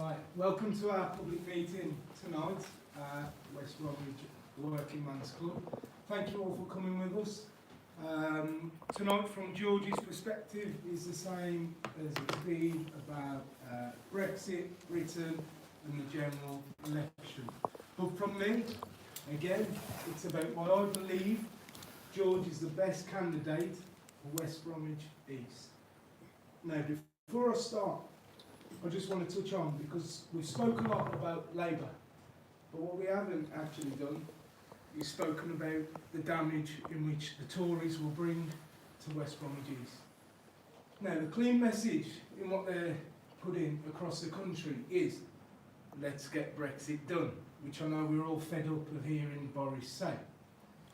Right, welcome to our public meeting tonight at West Bromwich Working Man's Club. Thank you all for coming with us. Tonight, from George's perspective, is the same as it's been about Brexit, Britain and the general election. But from me, again, it's about why I believe George is the best candidate for West Bromwich East. Now, before I start, I just want to touch on, because we've spoken a lot about Labour, but what we haven't actually done is spoken about the damage in which the Tories will bring to West Bromwich East. Now, the clean message in what they're putting across the country is, let's get Brexit done, which I know we're all fed up of hearing Boris say.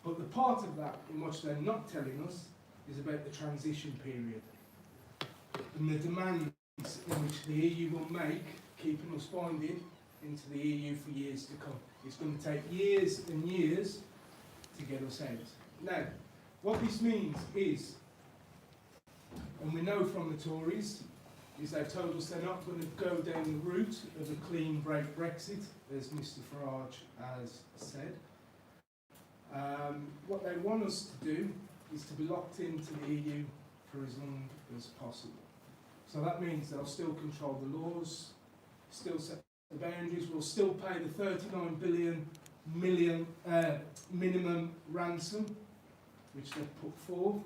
But the part of that in which they're not telling us is about the transition period and the demands in which the EU will make, keeping us binding into the EU for years to come. It's going to take years and years to get us out. Now, what this means is, and we know from the Tories, is they've told us they're not going to go down the route of a clean break Brexit, as Mr Farage has said. What they want us to do is to be locked into the EU for as long as possible. So that means they'll still control the laws, still set the boundaries, we'll still pay the 39 billion minimum ransom, which they've put forth.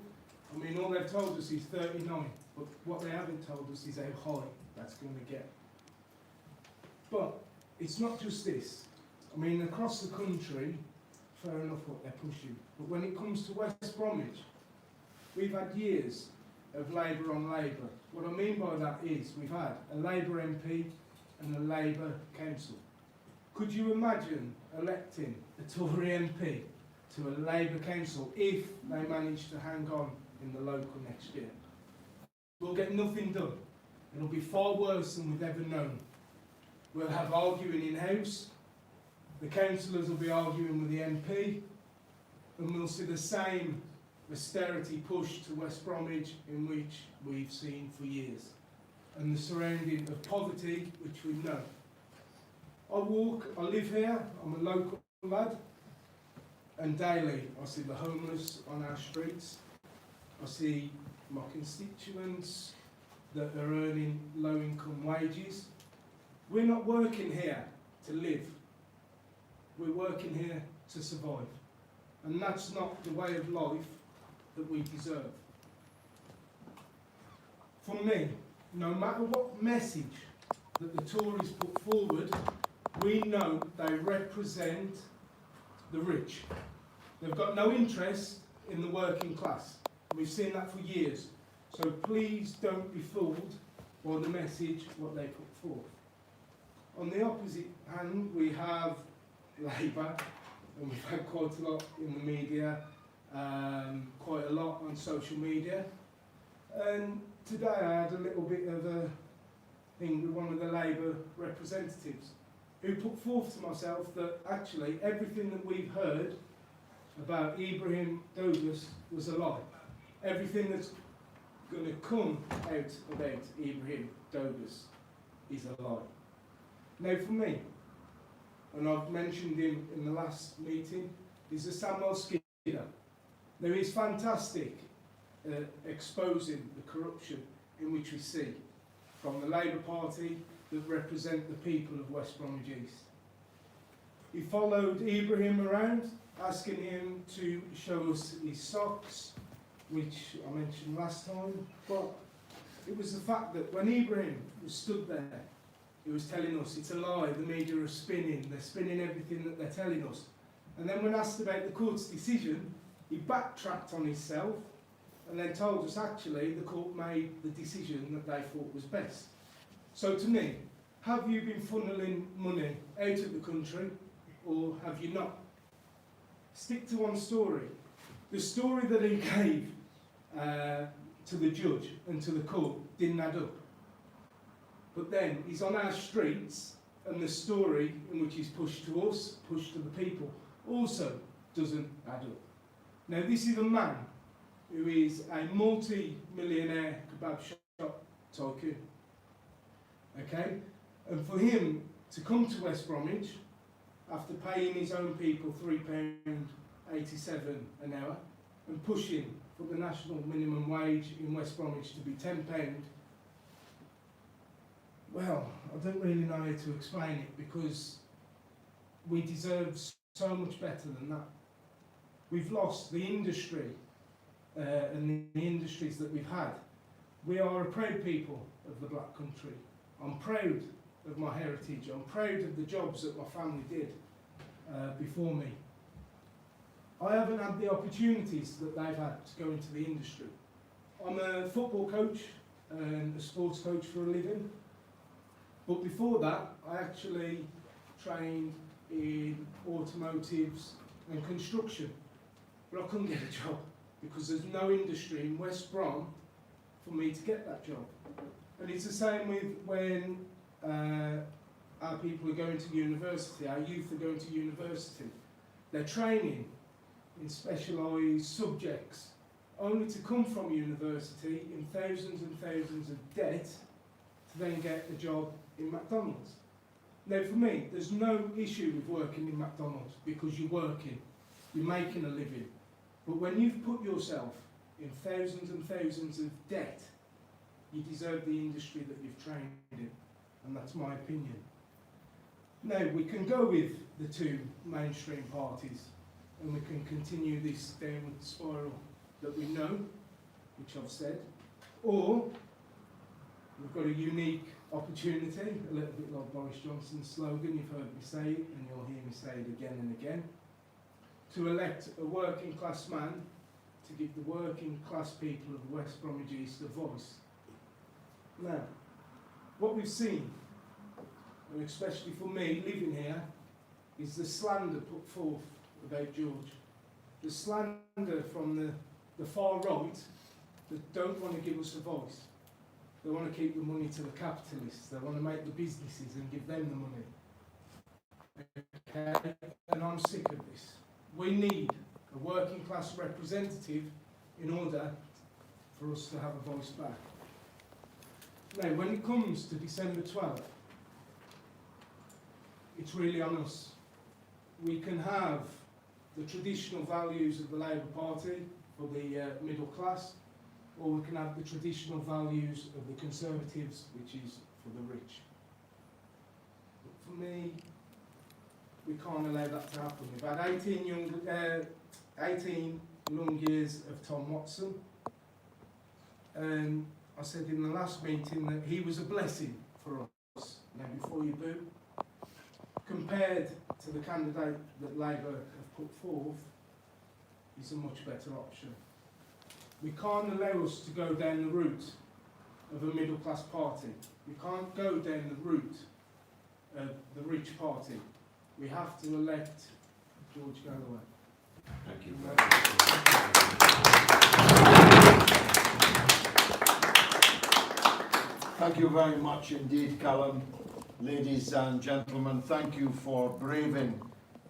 I mean, all they've told us is 39, but what they haven't told us is how high that's going to get. But it's not just this. I mean, across the country, fair enough what they're pushing, but when it comes to West Bromwich, we've had years of Labour on Labour. What I mean by that is we've had a Labour MP and a Labour council. Could you imagine electing a Tory MP to a Labour council if they manage to hang on in the local next year? We'll get nothing done. It'll be far worse than we've ever known. We'll have arguing in-house, the councillors will be arguing with the MP, and we'll see the same austerity push to West Bromwich in which we've seen for years, and the surrounding of poverty which we know. I live here, I'm a local lad, and daily I see the homeless on our streets. I see my constituents that are earning low income wages. We're not working here to live, we're working here to survive, and that's not the way of life that we deserve. For me, no matter what message that the Tories put forward, we know they represent the rich. They've got no interest in the working class. We've seen that for years. So please don't be fooled by the message what they put forth. On the opposite hand, we have Labour, and we've had quite a lot in the media, quite a lot on social media, and today I had a little bit of a thing with one of the Labour representatives who put forth to myself that actually everything that we've heard about Ibrahim Douglas was a lie. Everything that's going to come out about Ibrahim Douglas is a lie. Now for me, and I've mentioned him in the last meeting, is the Samuel Skinner. Now he's fantastic at exposing the corruption in which we see from the Labour Party that represent the people of West Bromwich East. He followed Ibrahim around, asking him to show us his socks, which I mentioned last time, but it was the fact that when Ibrahim was stood there, he was telling us it's a lie, the media are spinning, they're spinning everything that they're telling us. And then when asked about the court's decision, he backtracked on himself and then told us actually the court made the decision that they thought was best. So to me, have you been funneling money out of the country or have you not? Stick to one story. The story that he gave to the judge and to the court didn't add up. But then he's on our streets and the story in which he's pushed to us, pushed to the people, also doesn't add up. Now this is a man who is a multi-millionaire kebab shop tycoon. Okay? And for him to come to West Bromwich, after paying his own people £3.87 an hour, and pushing for the national minimum wage in West Bromwich to be £10, well, I don't really know how to explain it, because we deserve so much better than that. We've lost the industry and the industries that we've had. We are a proud people of the Black Country. I'm proud of my heritage. I'm proud of the jobs that my family did before me. I haven't had the opportunities that they've had to go into the industry. I'm a football coach and a sports coach for a living. But before that, I actually trained in automotives and construction. But I couldn't get a job because there's no industry in West Brom for me to get that job. And it's the same with when our people are going to university, our youth are going to university. They're training in specialised subjects, only to come from university in thousands and thousands of debt to then get a job in McDonald's. Now for me, there's no issue with working in McDonald's because you're working, you're making a living. But when you've put yourself in thousands and thousands of debt, you deserve the industry that you've trained in, and that's my opinion. Now we can go with the two mainstream parties and we can continue this downward spiral that we know, which I've said, or we've got a unique opportunity, a little bit like Boris Johnson's slogan, you've heard me say it and you'll hear me say it again and again, to elect a working class man to give the working class people of West Bromwich East a voice. Now, what we've seen, and especially for me living here, is the slander put forth about George. The slander from the far right that don't want to give us a voice. They want to keep the money to the capitalists. They want to make the businesses and give them the money. Okay? And I'm sick of this. We need a working class representative in order for us to have a voice back. Now, when it comes to December 12th, it's really on us. We can have the traditional values of the Labour Party for the middle class, or we can have the traditional values of the Conservatives, which is for the rich. But for me, we can't allow that to happen. We've had 18 long years of Tom Watson. I said in the last meeting that he was a blessing for us. Now, before you boo, compared to the candidate that Labour have put forth, he's a much better option. We can't allow us to go down the route of a middle class party. We can't go down the route of the rich party. We have to elect George Galloway. Thank you. Thank you very much indeed, Callum. Ladies and gentlemen, thank you for braving.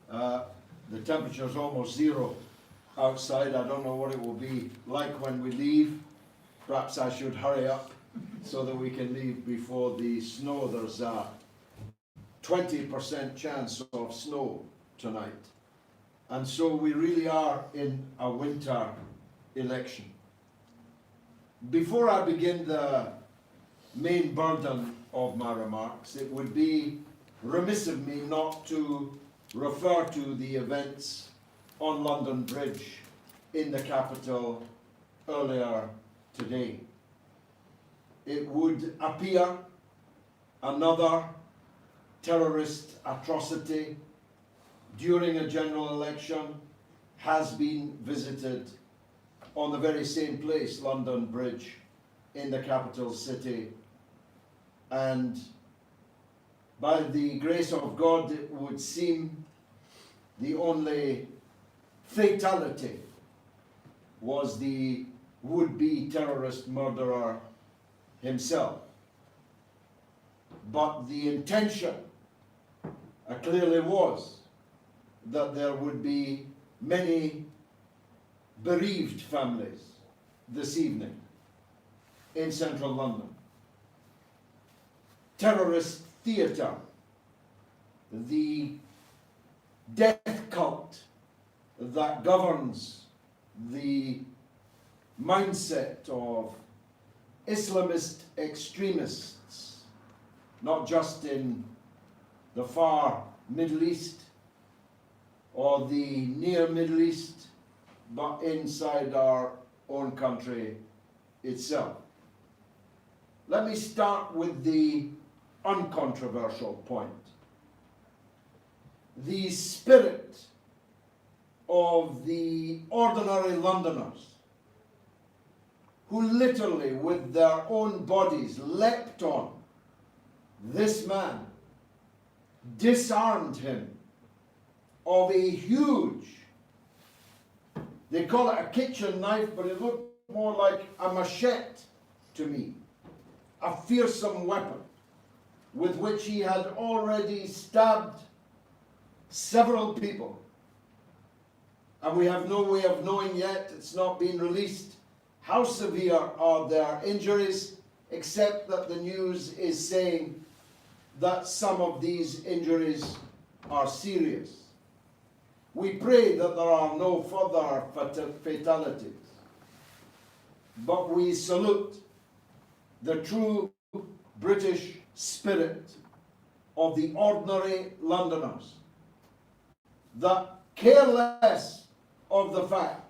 The temperature's almost zero outside. I don't know what it will be like when we leave. Perhaps I should hurry up so that we can leave before the snow. There's a 20% chance of snow tonight. And so we really are in a winter election. Before I begin the main burden of my remarks, it would be remiss of me not to refer to the events on London Bridge in the capital earlier today. It would appear another terrorist atrocity during a general election has been visited on the very same place, London Bridge, in the capital city. And by the grace of God, it would seem the only fatality was the would-be terrorist murderer himself. But the intention clearly was that there would be many bereaved families this evening in central London. Terrorist theatre, the death cult that governs the mindset of Islamist extremists, not just in the far Middle East or the near Middle East, but inside our own country itself. Let me start with the uncontroversial point. The spirit of the ordinary Londoners who literally with their own bodies leapt on this man, disarmed him of a huge, they call it a kitchen knife, but it looked more like a machete to me, a fearsome weapon with which he had already stabbed several people. And we have no way of knowing yet, it's not been released, how severe are their injuries, except that the news is saying that some of these injuries are serious. We pray that there are no further fatalities, but we salute the true British spirit of the ordinary Londoners that care less of the fact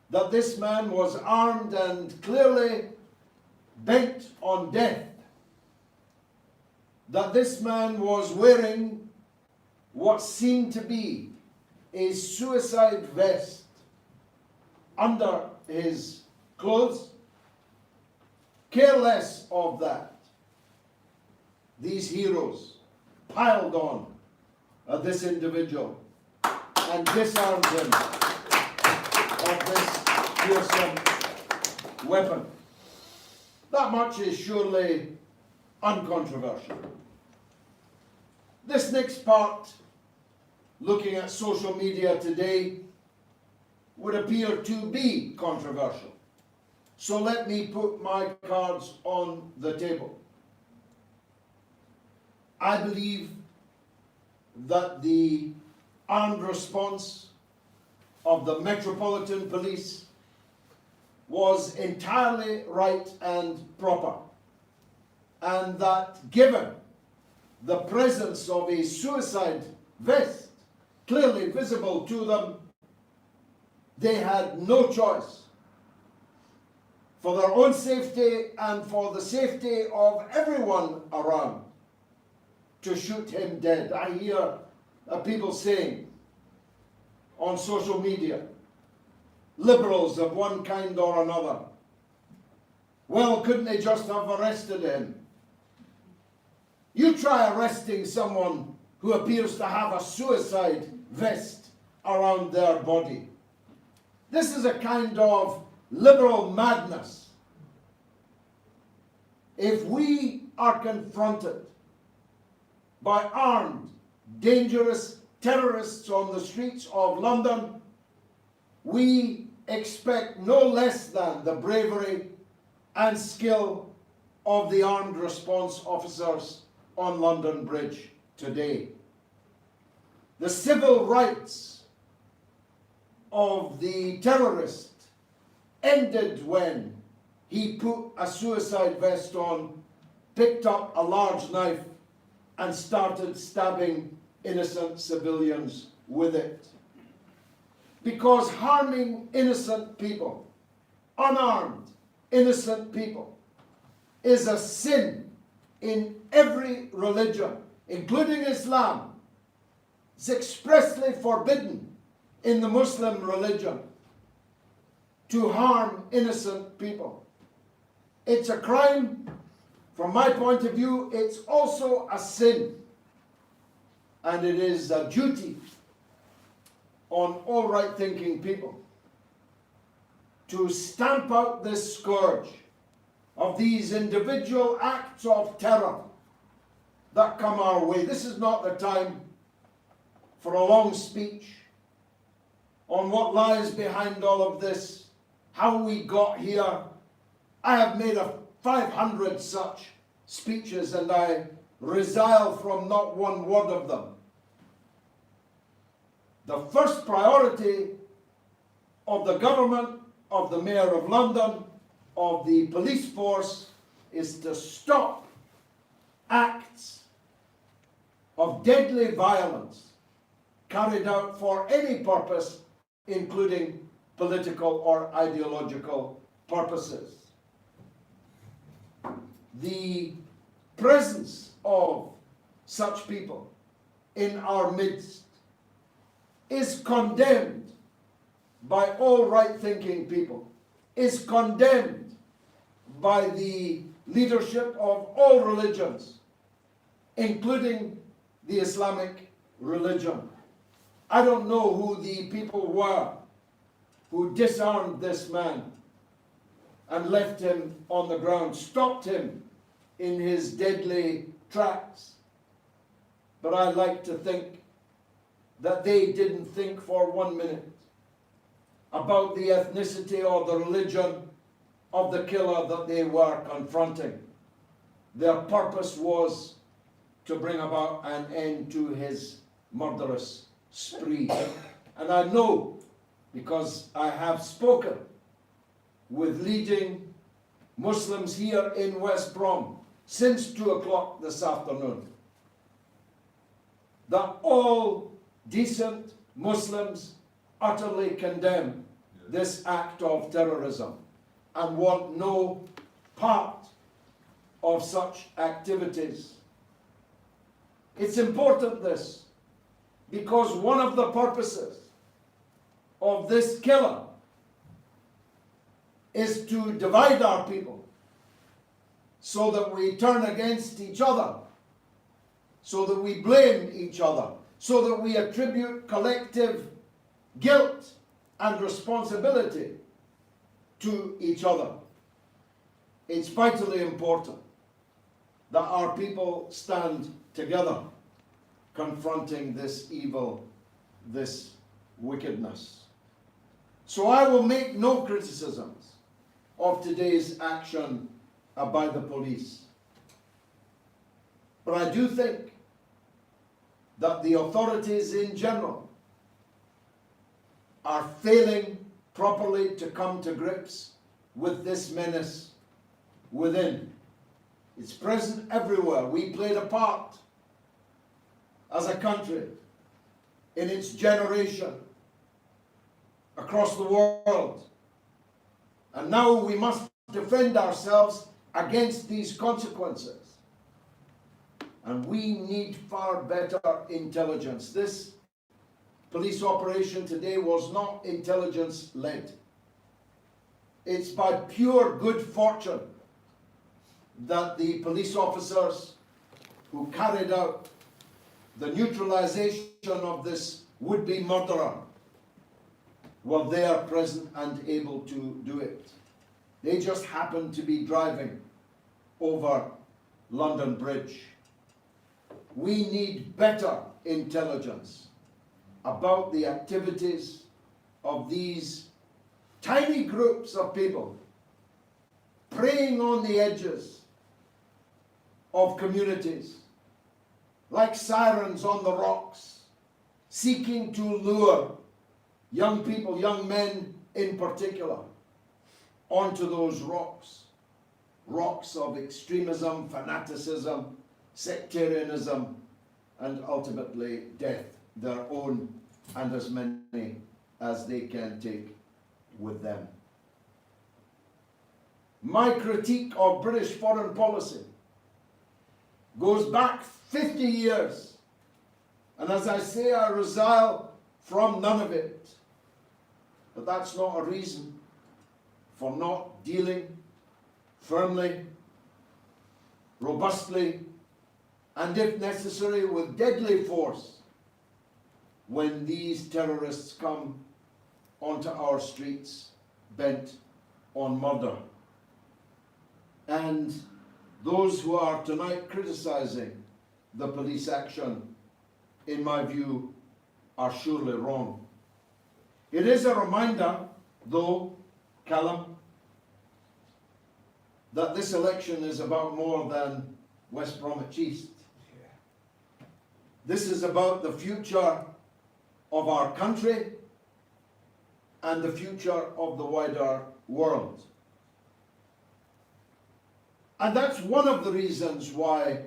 that this man was armed and clearly bent on death, that this man was wearing what seemed to be a suicide vest under his clothes. Care less of that. These heroes piled on this individual and disarmed him of this fearsome weapon. That much is surely uncontroversial. This next part, looking at social media today, would appear to be controversial. So let me put my cards on the table. I believe that the armed response of the Metropolitan Police was entirely right and proper, and that given the presence of a suicide vest clearly visible to them, they had no choice, for their own safety and for the safety of everyone around, to shoot him dead. I hear people saying on social media, liberals of one kind or another, well, couldn't they just have arrested him? You try arresting someone who appears to have a suicide vest around their body. This is a kind of liberal madness. If we are confronted by armed, dangerous terrorists on the streets of London, we expect no less than the bravery and skill of the armed response officers on London Bridge today. The civil rights of the terrorist ended when he put a suicide vest on, picked up a large knife, and started stabbing innocent civilians with it. Because harming innocent people, unarmed innocent people, is a sin in every religion, including Islam. It's expressly forbidden in the Muslim religion to harm innocent people. It's a crime. From my point of view, it's also a sin. And it is a duty on all right-thinking people to stamp out this scourge of these individual acts of terror that come our way. This is not the time for a long speech on what lies behind all of this, how we got here. I have made 500 such speeches, and I resile from not one word of them. The first priority of the government, of the Mayor of London, of the police force, is to stop acts of deadly violence carried out for any purpose, including political or ideological purposes. The presence of such people in our midst is condemned by all right-thinking people, is condemned by the leadership of all religions, including the Islamic religion. I don't know who the people were who disarmed this man and left him on the ground, stopped him in his deadly tracks. But I like to think that they didn't think for 1 minute about the ethnicity or the religion of the killer that they were confronting. Their purpose was to bring about an end to his murderous spree. And I know, because I have spoken with leading Muslims here in West Brom since 2 o'clock this afternoon, that all decent Muslims utterly condemn this act of terrorism and want no part of such activities. It's important, this, because one of the purposes of this killer is to divide our people so that we turn against each other, so that we blame each other, so that we attribute collective guilt and responsibility to each other. It's vitally important that our people stand together confronting this evil, this wickedness. So I will make no criticisms of today's action by the police. But I do think that the authorities in general are failing properly to come to grips with this menace within. It's present everywhere. We played a part as a country in its generation across the world. And now we must defend ourselves against these consequences. And we need far better intelligence. This police operation today was not intelligence-led. It's by pure good fortune that the police officers who carried out the neutralization of this would-be murderer were there, present and able to do it. They just happened to be driving over London Bridge. We need better intelligence about the activities of these tiny groups of people preying on the edges of communities, like sirens on the rocks, seeking to lure young people, young men in particular, onto those rocks. Rocks of extremism, fanaticism, sectarianism, and ultimately death, their own and as many as they can take with them. My critique of British foreign policy goes back 50 years. And as I say, I resile from none of it. But that's not a reason for not dealing firmly, robustly, and if necessary, with deadly force when these terrorists come onto our streets bent on murder. And those who are tonight criticizing the police action, in my view, are surely wrong. It is a reminder, though, Callum, that this election is about more than West Bromwich East. This is about the future of our country and the future of the wider world. And that's one of the reasons why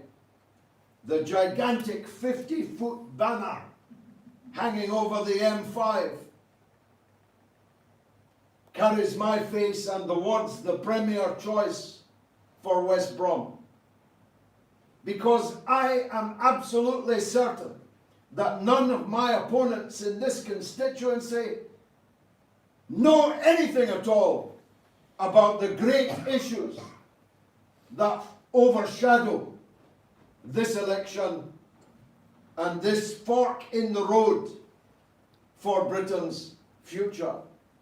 the gigantic 50-foot banner hanging over the M5 carries my face and the words, "the premier choice for West Brom." Because I am absolutely certain that none of my opponents in this constituency know anything at all about the great issues that overshadow this election and this fork in the road for Britain's future.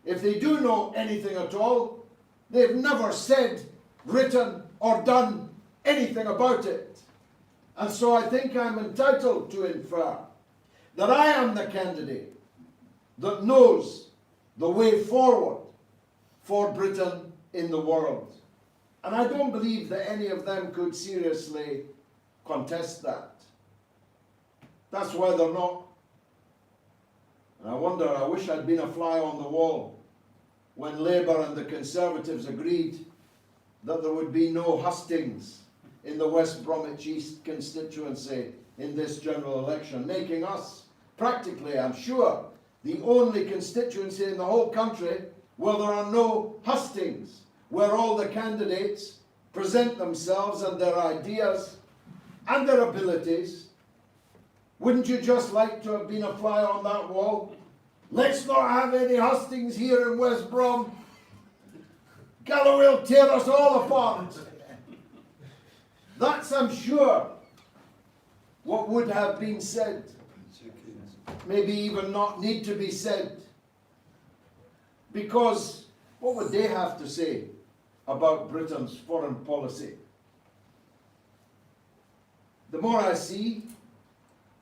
If they do know anything at all, they've never said, written, or done anything about it. And so I think I'm entitled to infer that I am the candidate that knows the way forward for Britain in the world. And I don't believe that any of them could seriously contest that. That's why they're not. And I wish I'd been a fly on the wall when Labour and the Conservatives agreed that there would be no hustings in the West Bromwich East constituency in this general election, making us practically, I'm sure, the only constituency in the whole country where there are no hustings, where all the candidates present themselves and their ideas and their abilities. Wouldn't you just like to have been a fly on that wall? Let's not have any hustings here in West Brom. Galloway will tear us all apart. That's, I'm sure, what would have been said. Maybe even not need to be said. Because what would they have to say about Britain's foreign policy? The more I see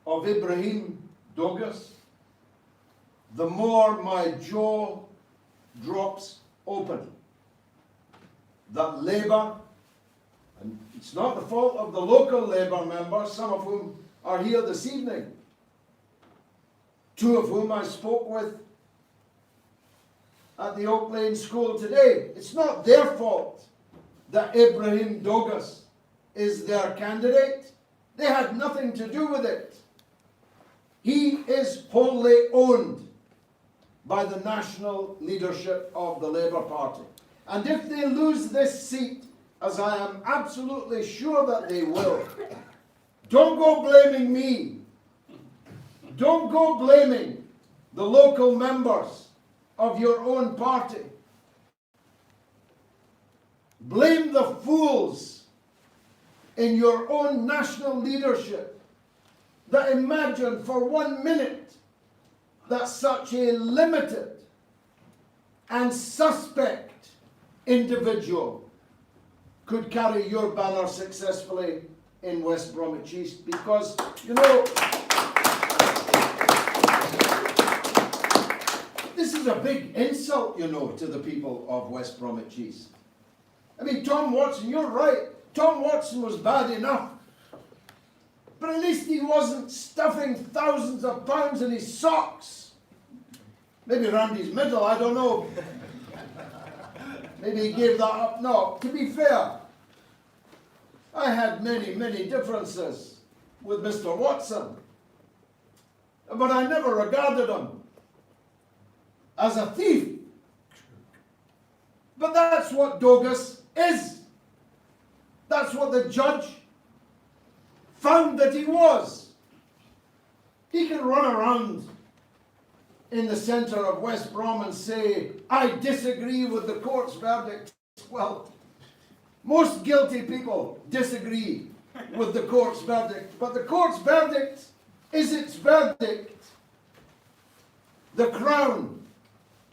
of Ibrahim Douglas, the more my jaw drops open. That Labour, and it's not the fault of the local Labour members, some of whom are here this evening, two of whom I spoke with at the Oak Lane School today. It's not their fault that Ibrahim Douglas is their candidate. They had nothing to do with it. He is wholly owned by the national leadership of the Labour Party. And if they lose this seat, as I am absolutely sure that they will, don't go blaming me. Don't go blaming the local members of your own party. Blame the fools in your own national leadership that imagine for 1 minute that such a limited and suspect individual could carry your banner successfully in West Bromwich East. Because, you know, this is a big insult, you know, to the people of West Bromwich East. I mean, Tom Watson, you're right. Tom Watson was bad enough. But at least he wasn't stuffing thousands of pounds in his socks. Maybe around his middle, I don't know. Maybe he gave that up. No, to be fair, I had many, many differences with Mr. Watson. But I never regarded him as a thief. But that's what Douglas is. That's what the judge found that he was. He can run around in the centre of West Brom and say, I disagree with the court's verdict. Well, most guilty people disagree with the court's verdict, but the court's verdict is its verdict. The Crown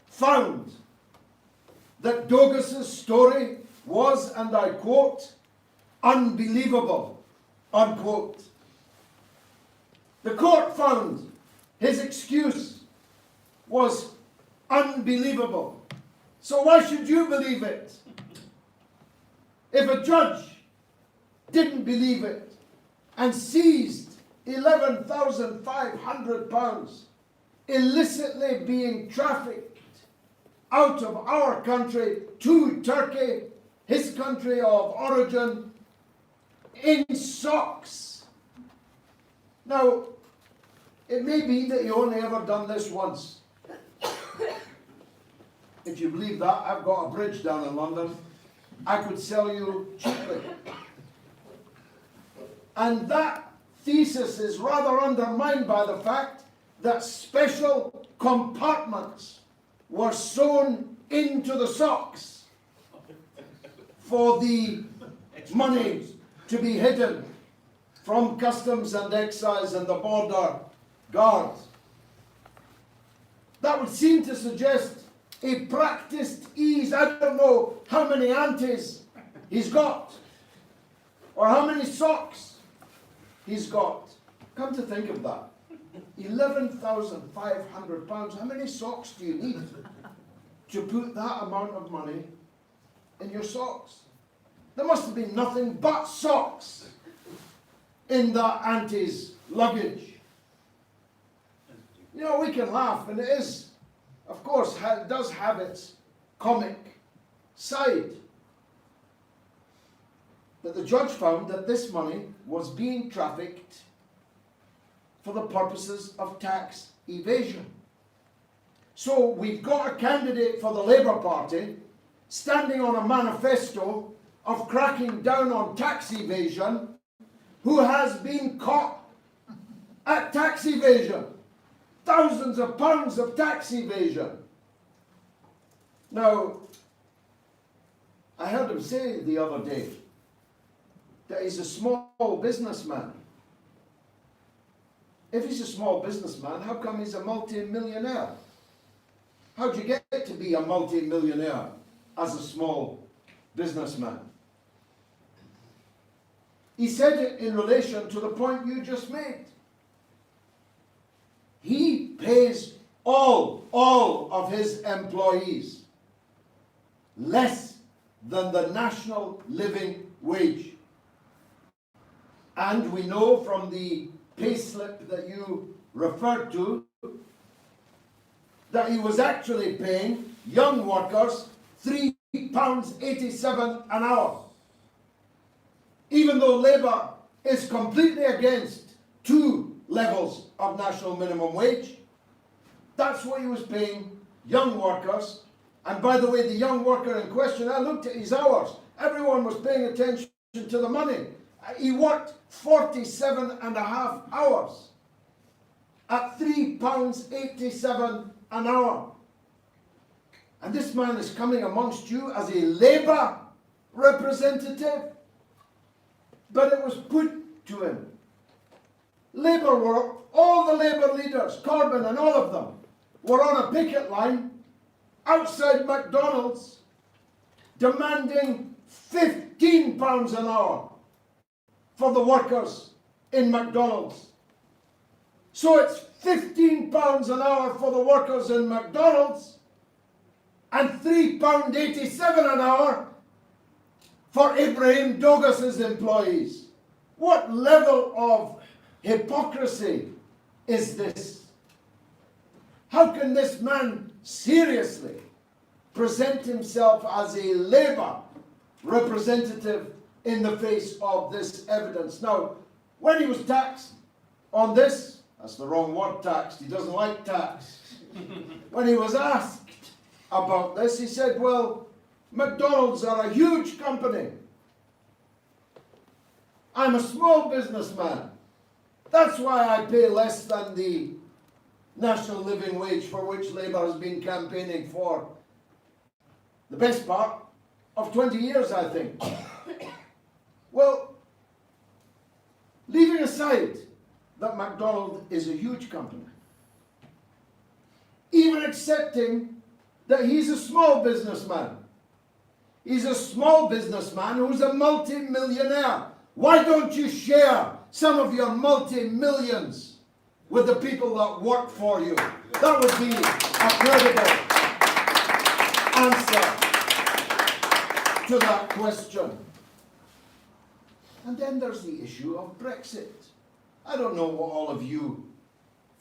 found that Douglas's story was, and I quote, unbelievable, unquote. The court found his excuse was unbelievable. So why should you believe it? If a judge didn't believe it and seized £11,500 illicitly being trafficked out of our country to Turkey, his country of origin, in socks. Now, it may be that you only ever done this once. If you believe that, I've got a bridge down in London I could sell you cheaply. And that thesis is rather undermined by the fact that special compartments were sewn into the socks for the money to be hidden from customs and excise and the border guards. That would seem to suggest a practiced ease. I don't know how many aunties he's got or how many socks he's got. Come to think of that. £11,500. How many socks do you need to put that amount of money in your socks? There must have been nothing but socks in that auntie's luggage. You know, we can laugh, and it is, of course, it does have its comic side. But the judge found that this money was being trafficked for the purposes of tax evasion. So we've got a candidate for the Labour Party standing on a manifesto of cracking down on tax evasion, who has been caught at tax evasion. Thousands of pounds of tax evasion. Now, I heard him say the other day that he's a small businessman. If he's a small businessman, how come he's a multi-millionaire? How do you get to be a multi-millionaire as a small businessman? He said it in relation to the point you just made. He pays all of his employees less than the national living wage. And we know from the payslip that you referred to that he was actually paying young workers £3.87 an hour. Even though Labour is completely against 2 levels of national minimum wage, that's what he was paying young workers. And by the way, the young worker in question, I looked at his hours. Everyone was paying attention to the money. He worked 47.5 hours at £3.87 an hour. And this man is coming amongst you as a Labour representative. But it was put to him. Labour were, all the Labour leaders, Corbyn and all of them, were on a picket line outside McDonald's demanding £15 an hour for the workers in McDonald's. So it's £15 an hour for the workers in McDonald's and £3.87 an hour for Ibrahim Douglas's employees. What level of hypocrisy is this? How can this man seriously present himself as a Labour representative in the face of this evidence? Now, when he was taxed on this, that's the wrong word, taxed, he doesn't like tax. When he was asked about this, he said, well, McDonald's are a huge company. I'm a small businessman. That's why I pay less than the national living wage for which Labour has been campaigning for the best part of 20 years, I think. Well, leaving aside that McDonald is a huge company, even accepting that he's a small businessman, he's a small businessman who's a multi-millionaire. Why don't you share some of your multi-millions with the people that work for you? That would be a credible answer to that question. And then there's the issue of Brexit. I don't know what all of you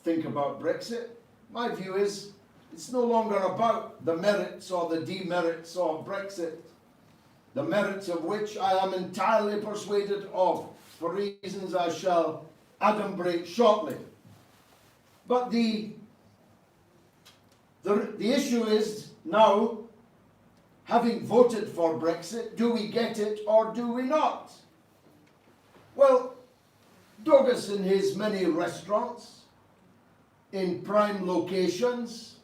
think about Brexit. My view is it's no longer about the merits or the demerits of Brexit, the merits of which I am entirely persuaded of, for reasons I shall adumbrate shortly. But the issue is now, having voted for Brexit, do we get it or do we not? Well, Douglas, in his many restaurants, in prime locations,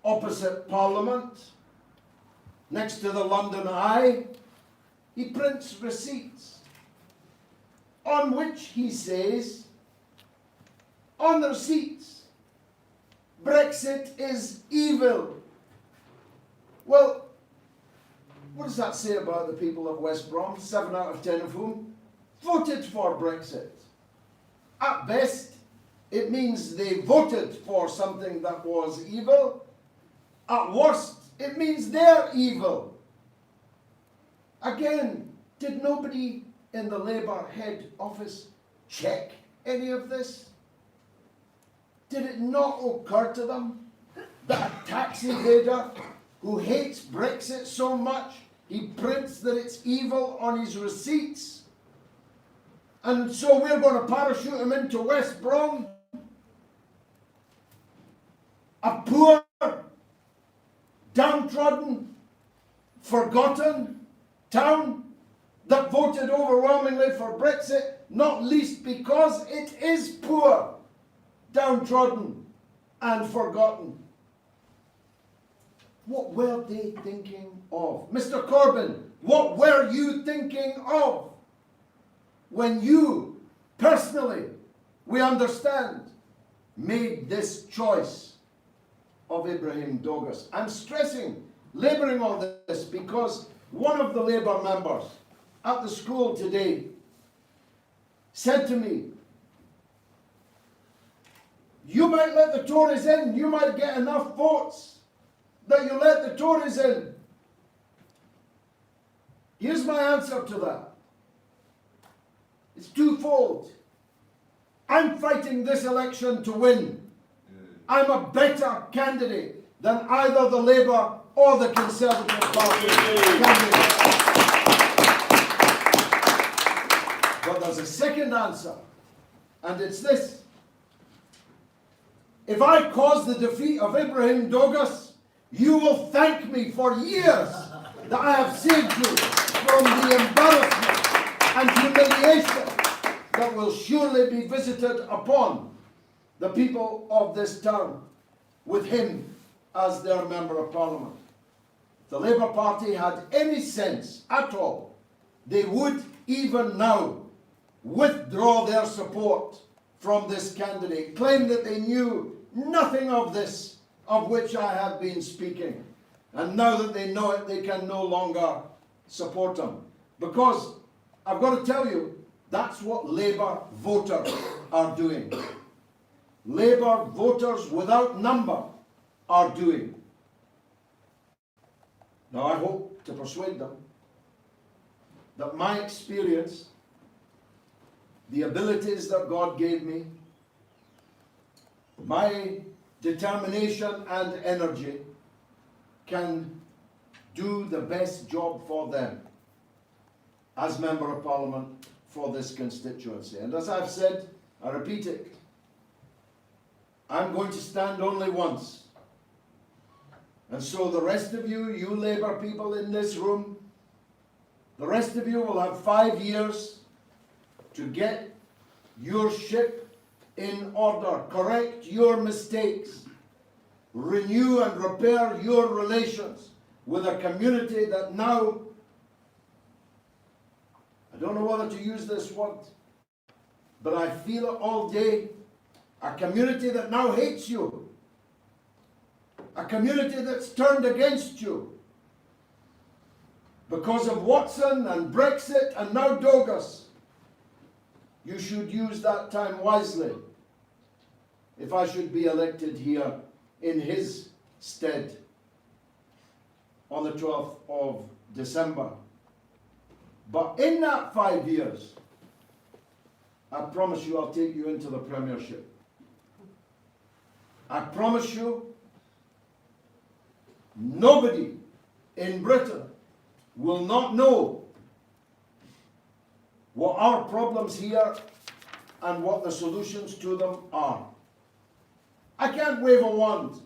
opposite Parliament, next to the London Eye, he prints receipts on which he says, on the receipts, Brexit is evil. Well, what does that say about the people of West Brom? 7 out of 10 of whom voted for Brexit. At best, it means they voted for something that was evil. At worst, it means they're evil. Again, did nobody in the Labour head office check any of this? Did it not occur to them that a tax evader who hates Brexit so much, he prints that it's evil on his receipts? And so we're going to parachute him into West Brom, a poor, downtrodden, forgotten town that voted overwhelmingly for Brexit, not least because it is poor, downtrodden, and forgotten. What were they thinking of? Mr. Corbyn, what were you thinking of when you, personally, we understand, made this choice of Ibrahim Douglas? I'm stressing, labouring on this, because one of the Labour members at the school today said to me, you might let the Tories in, you might get enough votes that you let the Tories in. Here's my answer to that. It's twofold. I'm fighting this election to win. I'm a better candidate than either the Labour or the Conservative Party candidate. But there's a second answer, and it's this. If I cause the defeat of Ibrahim Douglas, you will thank me for years that I have saved you from the embarrassment and humiliation that will surely be visited upon the people of this town with him as their Member of Parliament. If the Labour Party had any sense at all, they would even now withdraw their support from this candidate, claim that they knew nothing of this of which I have been speaking. And now that they know it, they can no longer support him. Because I've got to tell you, that's what Labour voters are doing. Labour voters without number are doing. Now I hope to persuade them that my experience, the abilities that God gave me, my determination and energy can do the best job for them as Member of Parliament for this constituency. And as I've said, I repeat it, I'm going to stand only once. And so the rest of you, you Labour people in this room, the rest of you will have 5 years to get your ship in order, correct your mistakes, renew and repair your relations with a community that now, I don't know whether to use this word, but I feel it all day, a community that now hates you, a community that's turned against you because of Watson and Brexit and now Douglas. You should use that time wisely if I should be elected here in his stead on the 12th of December. But in that 5 years, I promise you I'll take you into the Premiership. I promise you nobody in Britain will not know what our problems here and what the solutions to them are. I can't wave a wand.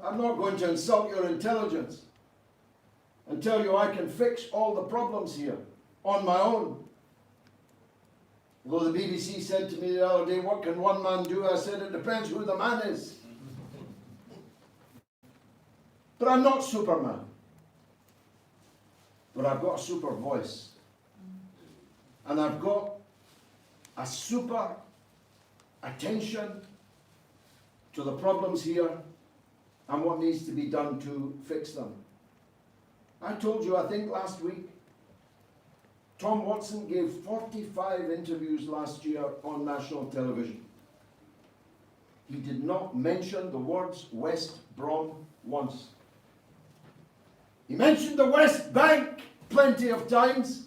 I'm not going to insult your intelligence and tell you I can fix all the problems here on my own. Although the BBC said to me the other day, what can one man do? I said, it depends who the man is. But I'm not Superman. But I've got a super voice. And I've got a super attention to the problems here and what needs to be done to fix them. I told you, I think last week, Tom Watson gave 45 interviews last year on national television. He did not mention the words West Brom once. He mentioned the West Bank plenty of times,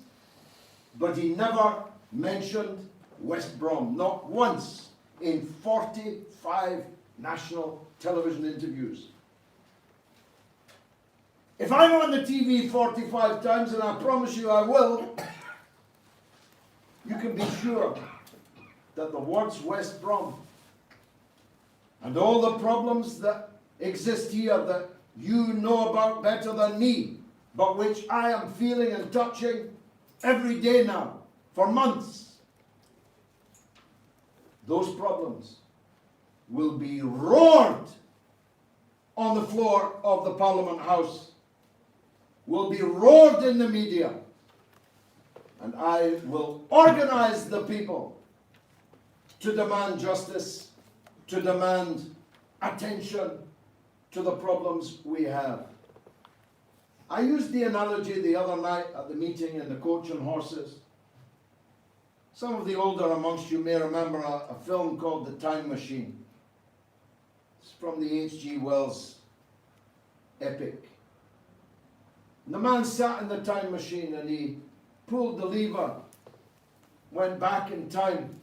but he never mentioned West Brom, not once in 45 national television interviews. If I'm on the TV 45 times, and I promise you I will, you can be sure that the words West Brom and all the problems that exist here that you know about better than me, but which I am feeling and touching every day now, for months, those problems will be roared on the floor of the Parliament House, will be roared in the media, and I will organize the people to demand justice, to demand attention to the problems we have. I used the analogy the other night at the meeting in the Coach and Horses. Some of the older amongst you may remember a film called The Time Machine. It's from the H.G. Wells epic. And the man sat in the time machine and he pulled the lever, went back in time,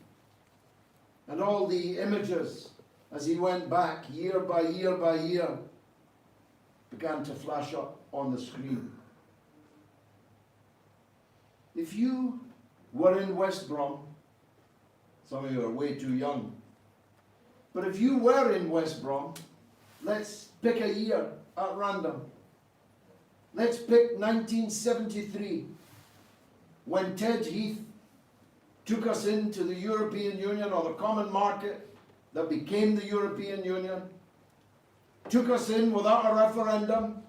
and all the images as he went back year by year by year began to flash up on the screen. If you were in West Brom, some of you are way too young, but if you were in West Brom, let's pick a year at random. Let's pick 1973, when Ted Heath took us into the European Union, or the common market that became the European Union, took us in without a referendum,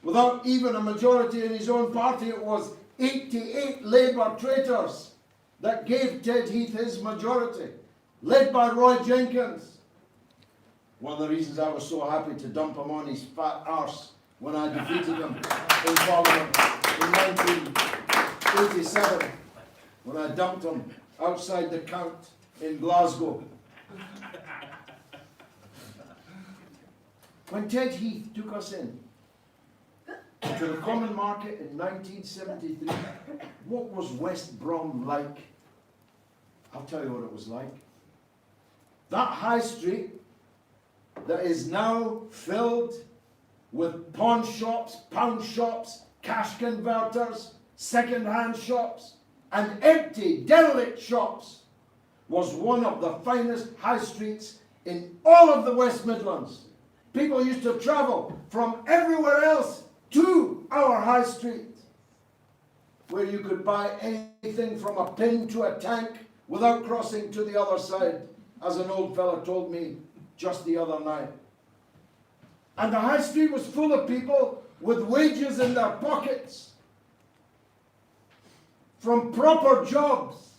without even a majority in his own party. It was 88 Labour traitors that gave Ted Heath his majority, led by Roy Jenkins. One of the reasons I was so happy to dump him on his fat arse when I defeated him in Parliament in 1987, when I dumped him outside the Count in Glasgow. When Ted Heath took us in to the common market in 1973, what was West Brom like? I'll tell you what it was like. That high street that is now filled with pawn shops, pound shops, cash converters, second-hand shops, and empty, derelict shops, was one of the finest high streets in all of the West Midlands. People used to travel from everywhere else to our high street, where you could buy anything from a pin to a tank without crossing to the other side, as an old fella told me just the other night. And the high street was full of people with wages in their pockets, from proper jobs,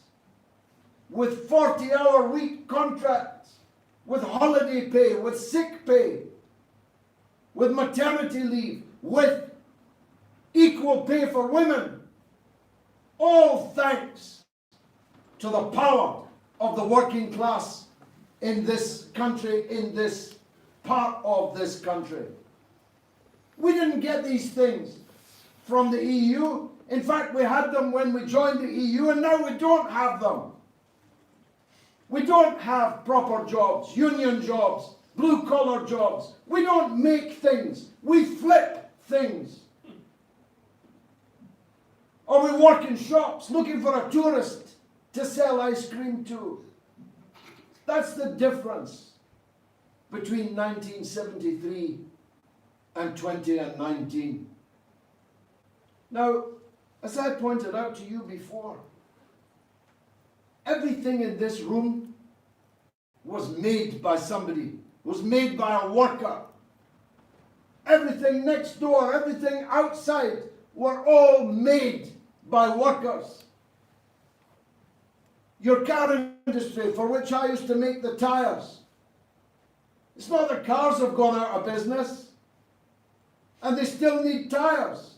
with 40-hour week contracts, with holiday pay, with sick pay, with maternity leave, with equal pay for women, all thanks to the power of the working class in this country, in this part of this country. We didn't get these things from the EU. In fact, we had them when we joined the EU, and now we don't have them. We don't have proper jobs, union jobs, blue-collar jobs. We don't make things. We flip things. Or we work in shops looking for a tourist to sell ice cream to. That's the difference between 1973 and 2019. Now, as I pointed out to you before, everything in this room was made by somebody, was made by a worker. Everything next door, everything outside were all made by workers. Your car industry, for which I used to make the tires, it's not that cars have gone out of business and they still need tires.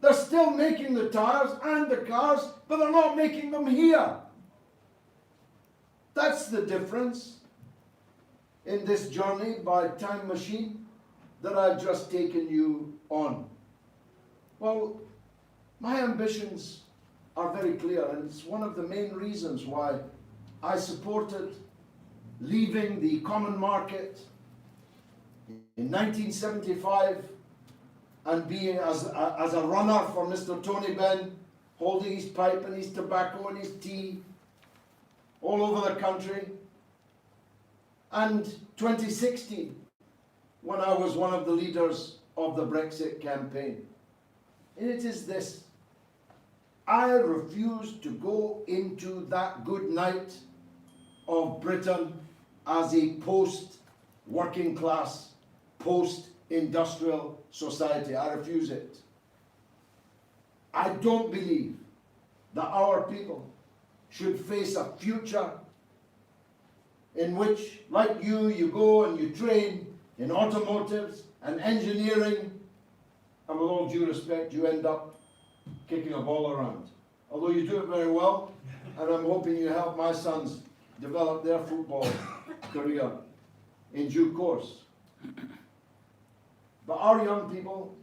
They're still making the tires and the cars, but they're not making them here. That's the difference in this journey by time machine that I've just taken you on. Well, my ambitions are very clear, and it's one of the main reasons why I supported leaving the common market in 1975 and being as a runner for Mr. Tony Benn, holding his pipe and his tobacco and his tea all over the country. And 2016, when I was one of the leaders of the Brexit campaign. And it is this: I refuse to go into that good night of Britain as a post-working class, post-industrial society. I refuse it. I don't believe that our people should face a future in which, like you go and you train in automotives and engineering, and with all due respect, you end up kicking a ball around. Although you do it very well, and I'm hoping you help my sons develop their football career in due course. But our young people,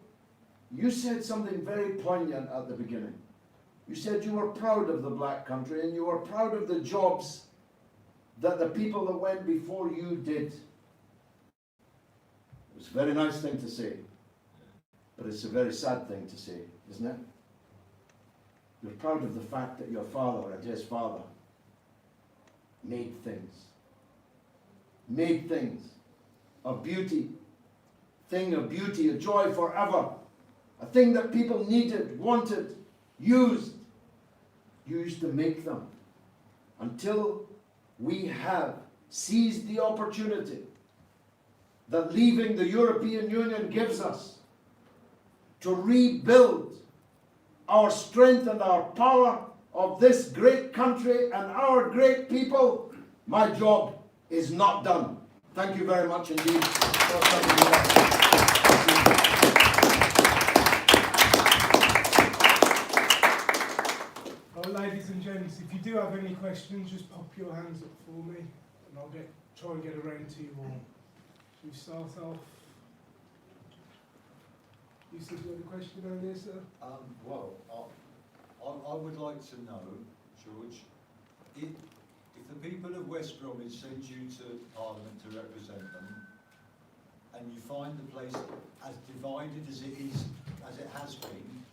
you said something very poignant at the beginning. You said you were proud of the black country and you were proud of the jobs that the people that went before you did. It was a very nice thing to say, but it's a very sad thing to say, isn't it? You're proud of the fact that your father and his father made things of beauty, thing of beauty, a joy forever, a thing that people needed, wanted, used. You used to make them until we have seized the opportunity that leaving the European Union gives us to rebuild our strength and our power of this great country and our great people. My job is not done. Thank you very much indeed for coming here. Well, ladies and gents, if you do have any questions, just pop your hands up for me, and I'll try and get around to you all. Should we start off? You said you had a question on there, sir? Well, I would like to know, George, if the people of West Bromwich send you to Parliament to represent them, and you find the place as divided as it has been,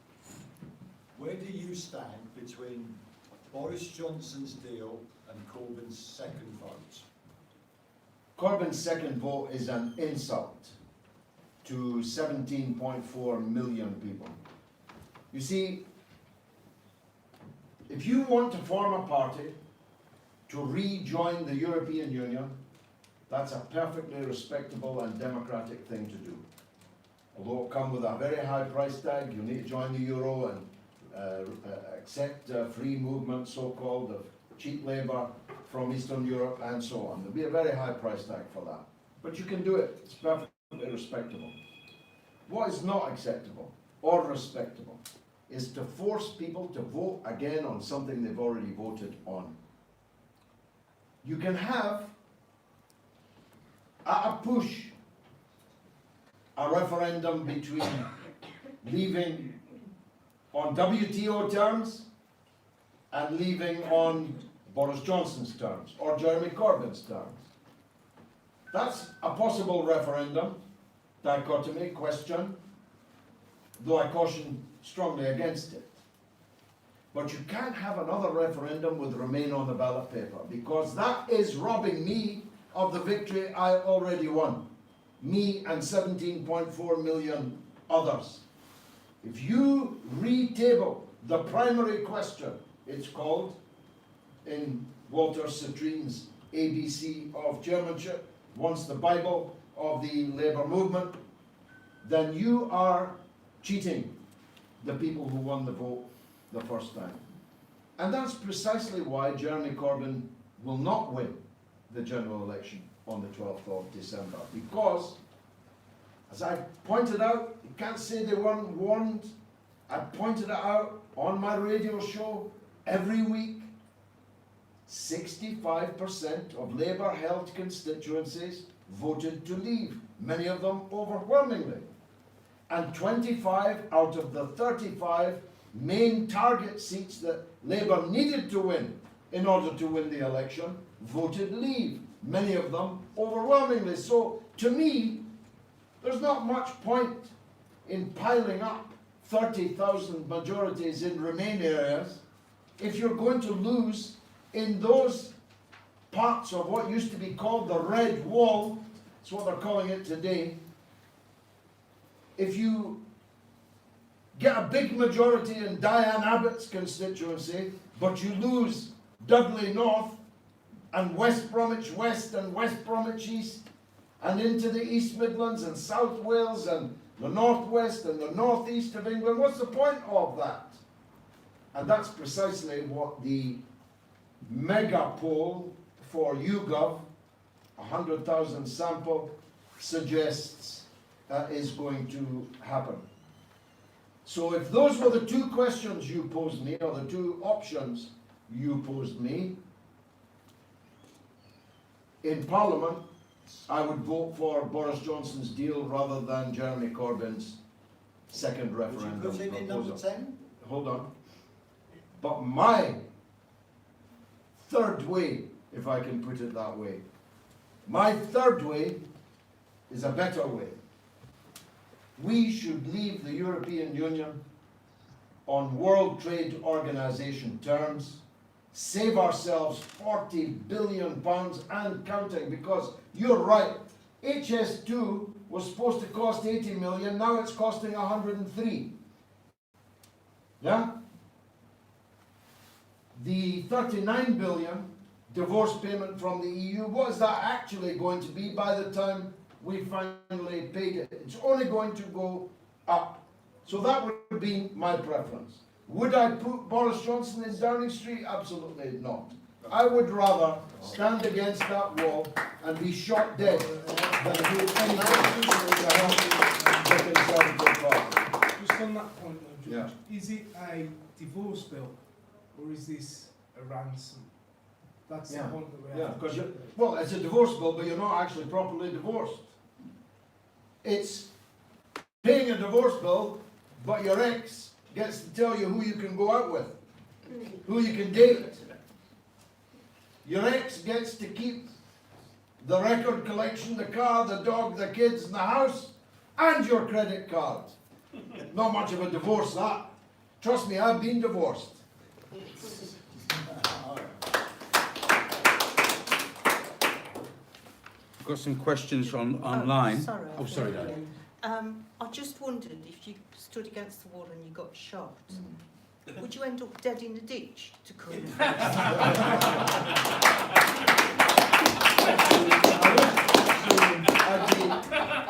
where do you stand between Boris Johnson's deal and Corbyn's second vote? Corbyn's second vote is an insult to 17.4 million people. You see, if you want to form a party to rejoin the European Union, that's a perfectly respectable and democratic thing to do. Although it comes with a very high price tag, you need to join the euro and accept free movement, so-called, of cheap labour from Eastern Europe and so on. There'll be a very high price tag for that. But you can do it. It's perfectly respectable. What is not acceptable or respectable is to force people to vote again on something they've already voted on. You can have, at a push, a referendum between leaving on WTO terms and leaving on Boris Johnson's terms or Jeremy Corbyn's terms. That's a possible referendum dichotomy question, though I caution strongly against it. But you can't have another referendum with Remain on the ballot paper, because that is robbing me of the victory I already won. Me and 17.4 million others. If you retable the primary question, it's called, in Walter Citrine's ABC of chairmanship, once the Bible of the Labour movement, then you are cheating the people who won the vote the first time. And that's precisely why Jeremy Corbyn will not win the general election on the 12th of December. Because, as I pointed out, you can't say they weren't warned. I pointed it out on my radio show every week. 65% of Labour-held constituencies voted to leave, many of them overwhelmingly. And 25 out of the 35 main target seats that Labour needed to win in order to win the election voted leave, many of them overwhelmingly. So, to me, there's not much point in piling up 30,000 majorities in Remain areas if you're going to lose in those parts of what used to be called the Red Wall. That's what they're calling it today. If you get a big majority in Diane Abbott's constituency, but you lose Dudley North and West Bromwich West and West Bromwich East and into the East Midlands and South Wales and the North West and the North East of England, what's the point of that? And that's precisely what the mega poll for YouGov, 100,000 sample, suggests is going to happen. So if those were the two questions you posed me, or the two options you posed me, in Parliament, I would vote for Boris Johnson's deal rather than Jeremy Corbyn's second referendum Would you put him in number proposal. 10? Hold on. But my third way, if I can put it that way, my third way is a better way. We should leave the European Union on World Trade Organization terms, save ourselves £40 billion and counting, because you're right, HS2 was supposed to cost 80 million, now it's costing 103. Yeah? The 39 billion divorce payment from the EU, what is that actually going to be by the time we finally paid it? It's only going to go up. So that would be my preference. Would I put Boris Johnson in Downing Street? Absolutely not. I would rather stand against that wall and be shot dead than do anything to help the Conservative Party. Just on that point though, George, Yeah. is it a divorce bill or is this a ransom? That's Yeah. the point that we Yeah, have. because well, it's a divorce bill, but you're not actually properly divorced. It's paying a divorce bill, but your ex gets to tell you who you can go out with, who you can date. Your ex gets to keep the record collection, the car, the dog, the kids, and the house, and your credit card. Not much of a divorce, that. Trust me, I've been divorced. Got some questions online. Sorry. Oh, sorry, Dad. I just wondered if you stood against the wall and you got shot, would you end up dead in the ditch to cool?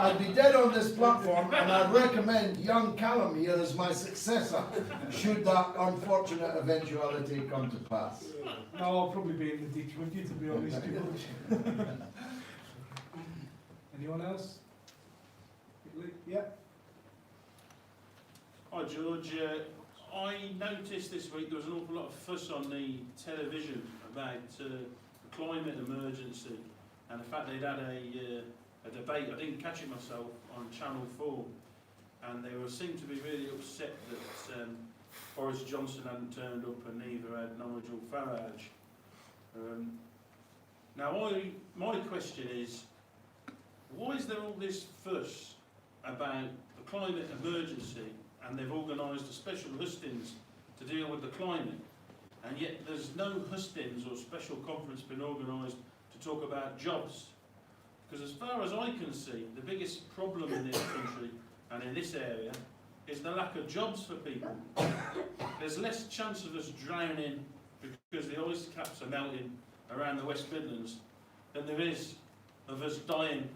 I'd be dead on this platform, and I'd recommend young Callum here as my successor, should that unfortunate eventuality come to pass. No, I'll probably be in the ditch with you, to be honest, George. Anyone else? Yeah. Hi George, I noticed this week there was an awful lot of fuss on the television about the climate emergency and the fact they'd had a debate, I didn't catch it myself, on Channel 4, and they seemed to be really upset that Boris Johnson hadn't turned up and neither had Nigel Farage. Now, my question is, why is there all this fuss about the climate emergency, and they've organised a special hustings to deal with the climate, and yet there's no hustings or special conference been organised to talk about jobs? Because as far as I can see, the biggest problem in this country and in this area is the lack of jobs for people. There's less chance of us drowning because the ice caps are melting around the West Midlands than there is of us dying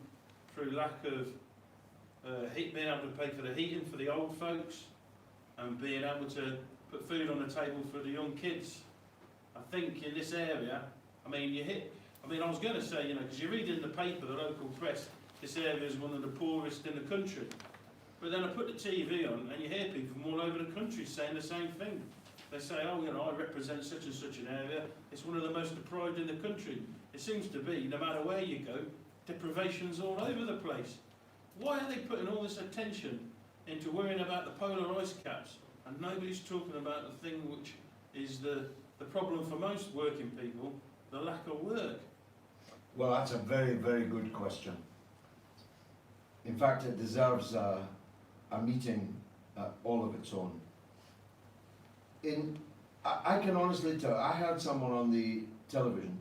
through lack of being able to pay for the heating for the old folks and being able to put food on the table for the young kids. I think in this area, I was going to say, because you read in the paper, the local press, this area is one of the poorest in the country. But then I put the TV on and you hear people from all over the country saying the same thing. They say, I represent such and such an area. It's one of the most deprived in the country. It seems to be, no matter where you go, deprivation's all over the place. Why are they putting all this attention into worrying about the polar ice caps and nobody's talking about the thing which is the problem for most working people, the lack of work? Well, that's a very, very good question. In fact, it deserves a meeting all of its own. I can honestly tell, I heard someone on the television,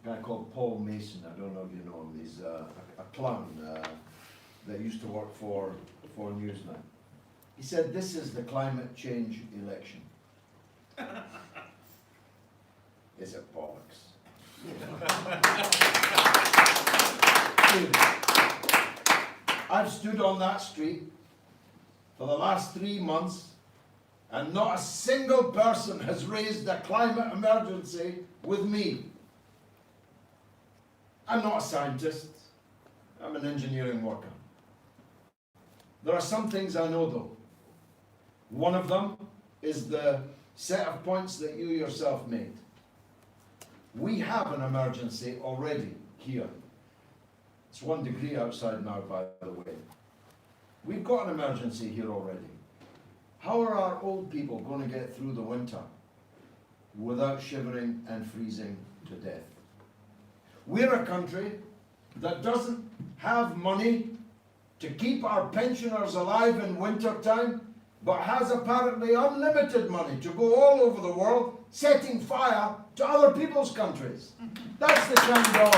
a guy called Paul Mason, I don't know if you know him, he's a clown that used to work for Newsnight. He said, this is the climate change election. Is it bollocks? I've stood on that street for the last 3 months and not a single person has raised a climate emergency with me. I'm not a scientist, I'm an engineering worker. There are some things I know though. One of them is the set of points that you yourself made. We have an emergency already here. It's 1 degree outside now, by the way. We've got an emergency here already. How are our old people going to get through the winter without shivering and freezing to death? We're a country that doesn't have money to keep our pensioners alive in winter time, but has apparently unlimited money to go all over the world setting fire to other people's countries. That's the kind of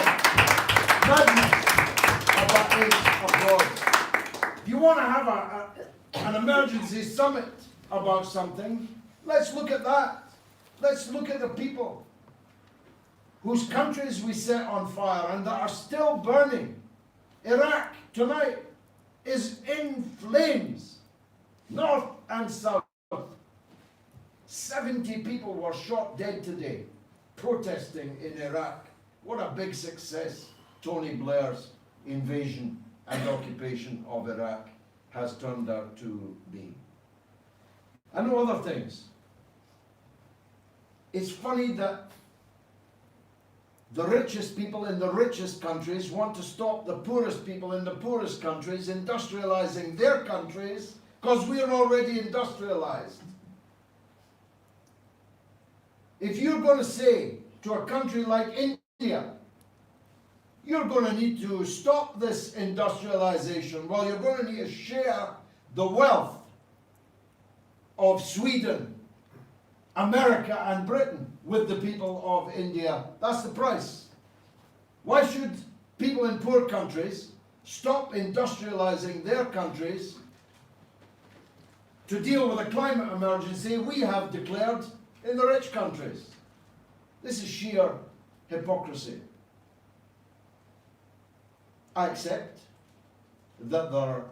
madness of our age abroad. If you want to have an emergency summit about something, let's look at that. Let's look at the people whose countries we set on fire and that are still burning. Iraq tonight is in flames, north and south. 70 people were shot dead today protesting in Iraq. What a big success Tony Blair's invasion and occupation of Iraq has turned out to be. I know other things. It's funny that the richest people in the richest countries want to stop the poorest people in the poorest countries industrializing their countries because we're already industrialized. If you're going to say to a country like India, you're going to need to stop this industrialization, well, you're going to need to share the wealth of Sweden, America and Britain with the people of India. That's the price. Why should people in poor countries stop industrializing their countries to deal with a climate emergency we have declared in the rich countries? This is sheer hypocrisy. I accept that there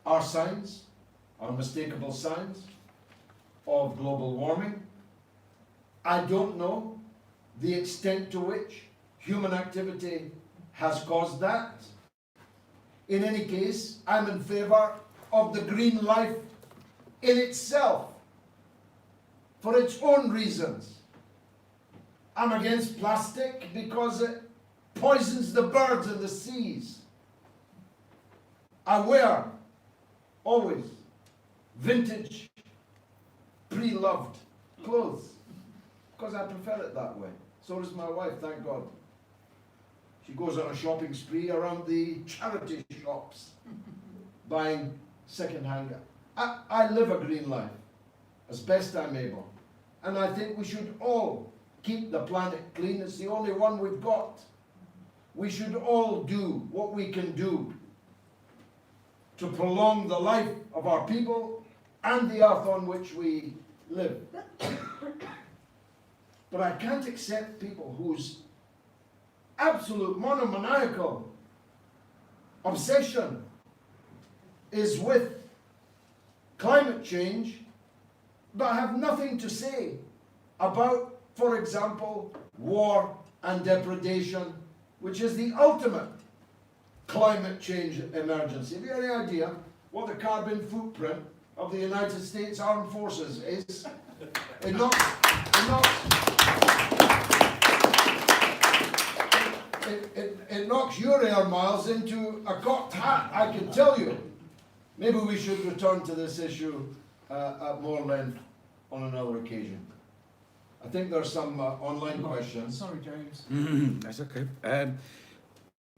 are signs, unmistakable signs, of global warming. I don't know the extent to which human activity has caused that. In any case, I'm in favour of the green life in itself, for its own reasons. I'm against plastic because it poisons the birds in the seas. I wear, always, vintage pre-loved clothes, because I prefer it that way. So does my wife, thank God. She goes on a shopping spree around the charity shops, buying second-hand. I live a green life, as best I'm able. And I think we should all keep the planet clean. It's the only one we've got. We should all do what we can do to prolong the life of our people and the earth on which we live. But I can't accept people whose absolute monomaniacal obsession is with climate change, but have nothing to say about, for example, war and depredation, which is the ultimate climate change emergency. Have you any idea what the carbon footprint of the United States Armed Forces is? It knocks your air miles into a cocked hat, I can tell you. Maybe we should return to this issue at more length on another occasion. I think there's some online questions. Sorry, James. That's okay.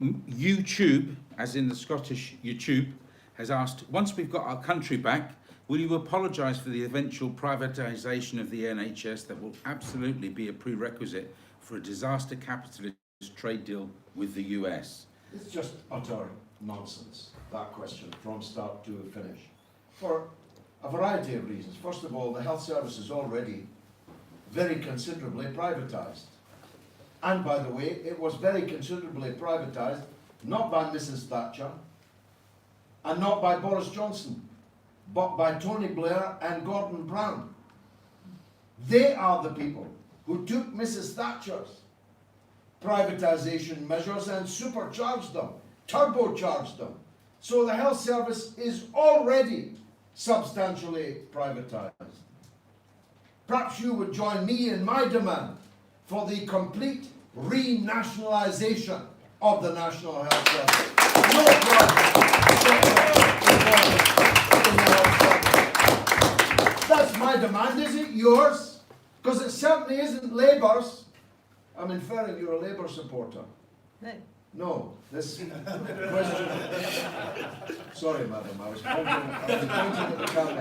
YouTube, as in the Scottish YouTube, has asked, once we've got our country back, will you apologise for the eventual privatisation of the NHS that will absolutely be a prerequisite for a disaster capitalist trade deal with the US? It's just utter nonsense, that question, from start to finish. For a variety of reasons. First of all, the health service is already very considerably privatised. And by the way, it was very considerably privatised, not by Mrs. Thatcher, and not by Boris Johnson, but by Tony Blair and Gordon Brown. They are the people who took Mrs. Thatcher's privatisation measures and supercharged them, turbocharged them. So the health service is already substantially privatised. Perhaps you would join me in my demand for the complete renationalisation of the National Health Service. No problem. That's my demand. Is it yours? Because it certainly isn't Labour's. I'm inferring you're a Labour supporter. No. No, this question. Sorry, madam, I was pointing at the camera.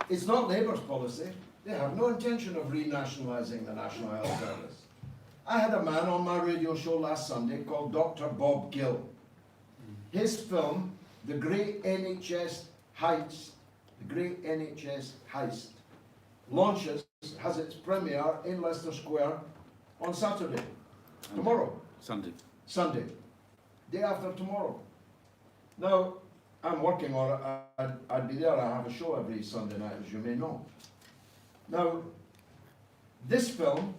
It's not Labour's policy. They have no intention of renationalising the National Health Service. I had a man on my radio show last Sunday called Dr. Bob Gill. His film, The Great NHS Heist, has its premiere in Leicester Square on Saturday. Tomorrow. Sunday. Day after tomorrow. Now, I'm working on it. I'd be there. I have a show every Sunday night, as you may know. Now, this film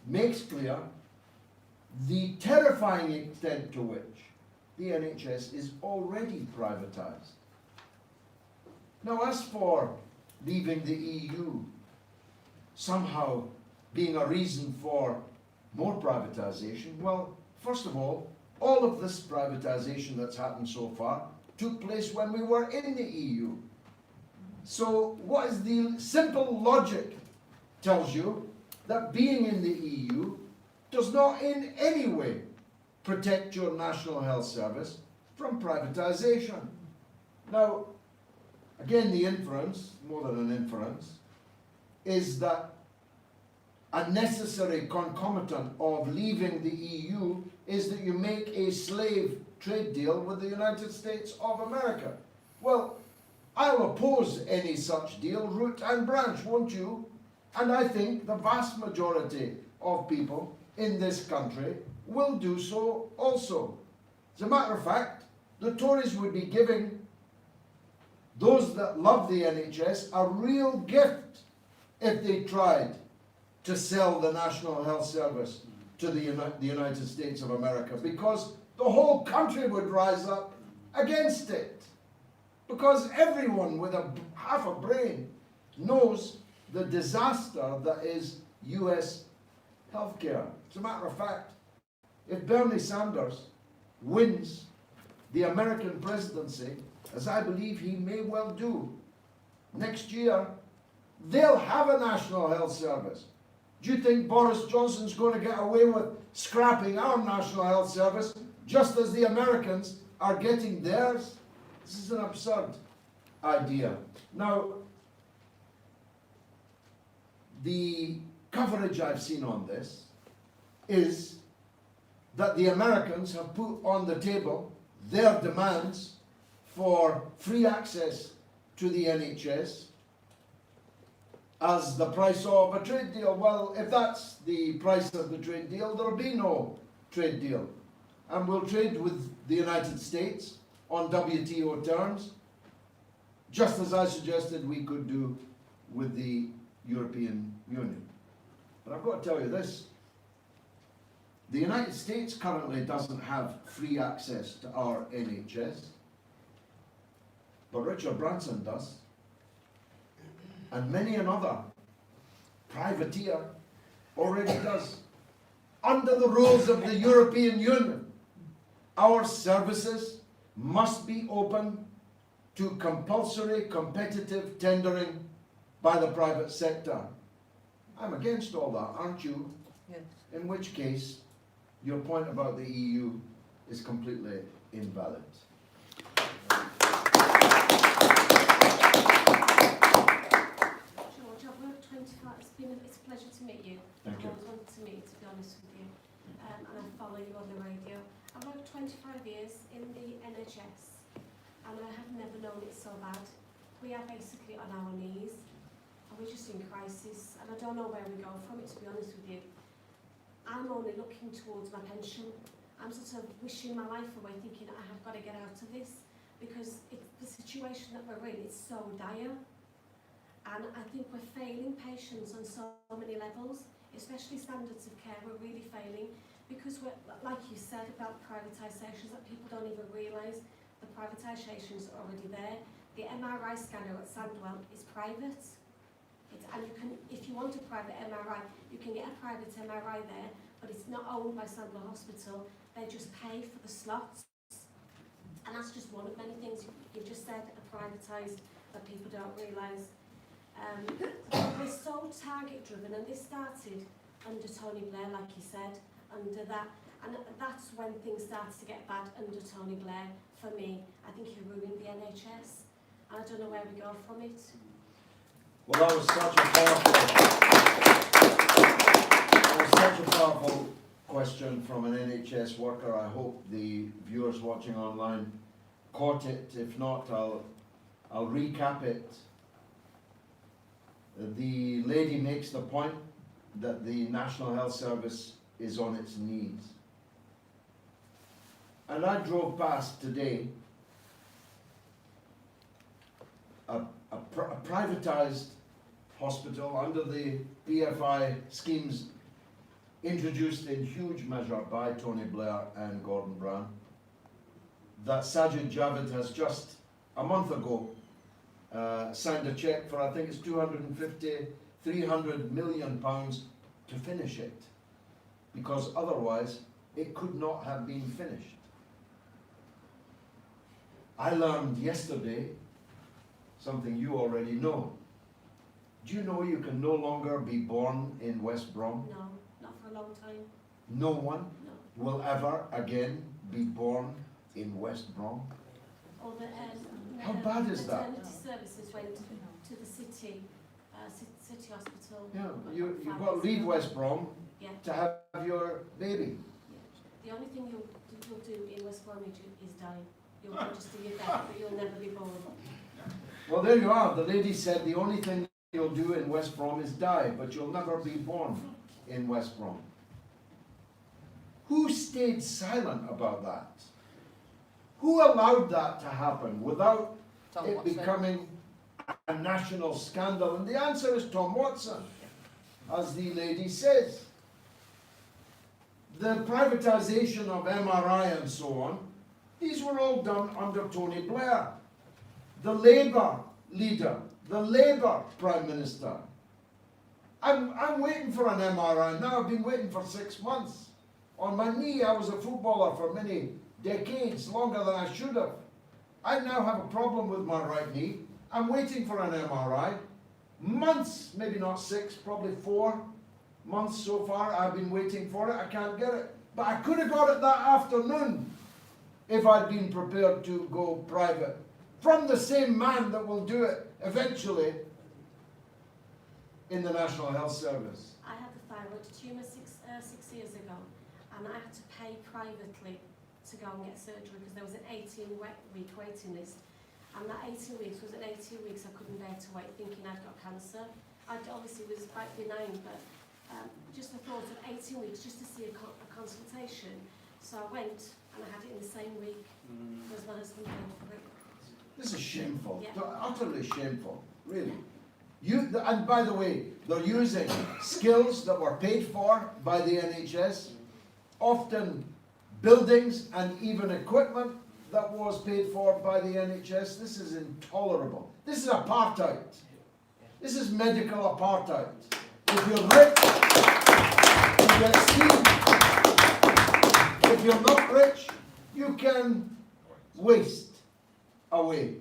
makes clear the terrifying extent to which the NHS is already privatised. Now, as for leaving the EU somehow being a reason for more privatisation, well, first of all of this privatisation that's happened so far took place when we were in the EU. So what is the simple logic tells you that being in the EU does not in any way protect your National Health Service from privatisation. Now, again, the inference, more than an inference, is that a necessary concomitant of leaving the EU is that you make a slave trade deal with the United States of America. Well, I'll oppose any such deal, root and branch, won't you? And I think the vast majority of people in this country will do so also. As a matter of fact, the Tories would be giving those that love the NHS a real gift if they tried to sell the National Health Service to the United States of America, because the whole country would rise up against it. Because everyone with half a brain knows the disaster that is US healthcare. As a matter of fact, if Bernie Sanders wins the American presidency as I believe he may well do, next year, they'll have a National Health Service. Do you think Boris Johnson's going to get away with scrapping our National Health Service just as the Americans are getting theirs? This is an absurd idea. Now, the coverage I've seen on this is that the Americans have put on the table their demands for free access to the NHS as the price of a trade deal. Well, if that's the price of the trade deal, there'll be no trade deal. And we'll trade with the United States on WTO terms, just as I suggested we could do with the European Union. But I've got to tell you this, the United States currently doesn't have free access to our NHS, but Richard Branson does, and many another privateer already does. Under the rules of the European Union, our services must be open to compulsory competitive tendering by the private sector. I'm against all that, aren't you? Yes. In which case, your point about the EU is completely invalid. George, I've worked 25, it's a pleasure to meet you. Thank you. I've always wanted to meet you, to be honest with you. And I follow you on the radio. I've worked 25 years in the NHS and I have never known it so bad. We are basically on our knees and we're just in crisis and I don't know where we go from it, to be honest with you. I'm only looking towards my pension. I'm sort of wishing my life away, thinking I have got to get out of this because the situation that we're in is so dire. And I think we're failing patients on so many levels, especially standards of care. We're really failing because we're, like you said about privatisations, that people don't even realise the privatisations are already there. The MRI scanner at Sandwell is private. And you can, if you want a private MRI, you can get a private MRI there, but it's not owned by Sandwell Hospital. They just pay for the slots. And that's just one of many things you've just said are privatised that people don't realise. We're so target driven, and this started under Tony Blair, like you said, under that, and that's when things started to get bad under Tony Blair. For me, I think he ruined the NHS, and I don't know where we go from it. Well, that was such a powerful question from an NHS worker. I hope the viewers watching online caught it. If not, I'll recap it. The lady makes the point that the National Health Service is on its knees. And I drove past today a privatised hospital under the PFI schemes introduced in huge measure by Tony Blair and Gordon Brown, that Sajid Javid has just a month ago signed a cheque for, I think it's 250, 300 million pounds to finish it, because otherwise it could not have been finished. I learned yesterday something you already know. Do you know you can no longer be born in West Brom? No, not for a long time. No one No. will ever again be born in West Brom? Or the, How bad is that? maternity services went to the city hospital. Yeah, you've got to leave West Brom Yeah. to have your baby. The only thing you'll do in West Bromwich is die. You'll register your death, but you'll never be born. Well, there you are. The lady said the only thing you'll do in West Brom is die, but you'll never be born in West Brom. Who stayed silent about that? Who allowed that to happen without it becoming a national scandal? And the answer is Tom Watson, as the lady says. The privatisation of MRI and so on, these were all done under Tony Blair, the Labour leader, the Labour Prime Minister. I'm waiting for an MRI now. I've been waiting for 6 months. On my knee, I was a footballer for many decades, longer than I should have. I now have a problem with my right knee. I'm waiting for an MRI. Months, maybe not 6, probably 4 months so far. I've been waiting for it. I can't get it. But I could have got it that afternoon if I'd been prepared to go private. From the same man that will do it eventually in the National Health Service. I had a thyroid tumour 6 years ago, and I had to pay privately to go and get surgery because there was an 18-week waiting list. And that 18 weeks was an 18 weeks I couldn't bear to wait, thinking I'd got cancer. I obviously was quite benign, but just the thought of 18 weeks just to see a consultation. So I went and I had it in the same week because my husband paid for it. This is shameful, Yeah. utterly shameful, really. And by the way, they're using skills that were paid for by the NHS, often buildings and even equipment that was paid for by the NHS. This is intolerable. This is apartheid. This is medical apartheid. If you're rich, you get schemed. If you're not rich, you can waste away.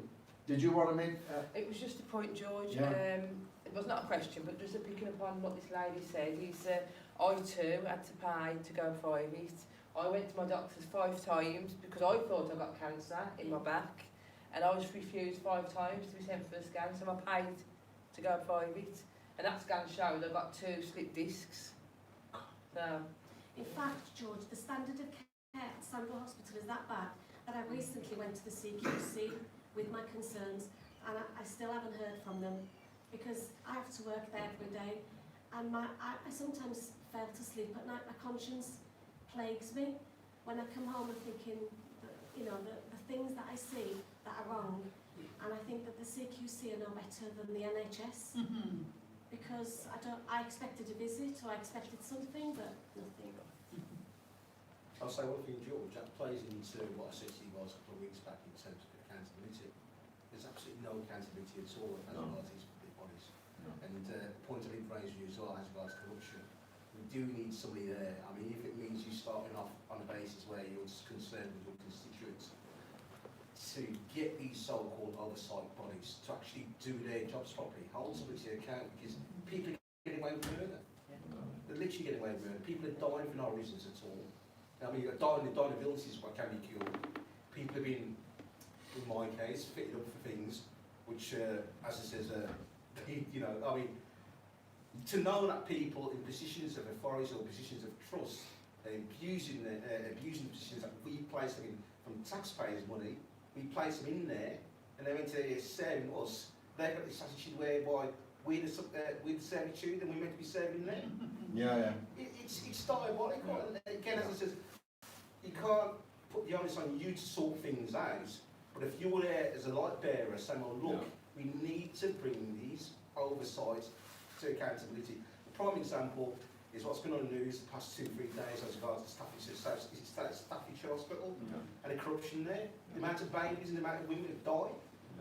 Did you want to make? It was just a point, George. Yeah. It was not a question, but just picking up on what this lady said. I too had to pay to go private. I went to my doctors 5 times because I thought I got cancer in my back, and I was refused 5 times to be sent for a scan, so I paid to go private, and that scan showed I got 2 slip discs. So, In fact, George, the standard of care at Sandwell Hospital is that bad that I recently went to the CQC with my concerns, and I still haven't heard from them because I have to work there every day, and I sometimes fail to sleep at night. My conscience plagues me when I come home and thinking that, you know, the things that I see that are wrong, and I think that the CQC are no better than the NHS because I expected a visit or I expected something, but nothing. I'll say one thing, George, that plays into what I said to you guys a couple of weeks back in terms of accountability. There's absolutely no accountability at all as regards these public bodies. And the point I did raise with you as well as regards corruption. We do need somebody there. I mean, if it means you starting off on a basis where you're just concerned with your constituents, to get these so-called oversight bodies to actually do their jobs properly, hold somebody to account, because people are getting away with murder. They're literally getting away with murder. People are dying for no reasons at all. I mean, dying of illnesses what can be cured. People have been, in my case, fitted up for things which, as it says, you know, I mean, to know that people in positions of authority or positions of trust are abusing the positions that we place them in from taxpayers' money, we place them in there, and they're meant to serving us. They've got this attitude whereby we're the servitude and we're meant to be serving them. Yeah. It's diabolical. And again, as I said, you can't put the onus on you to sort things out, but if you're there as a light bearer saying, well, look, we need to bring these oversights to accountability. The prime example is what's been on the news the past 2-3 days as regards to Staffordshire Hospital and the corruption there. The amount of babies and the amount of women that die,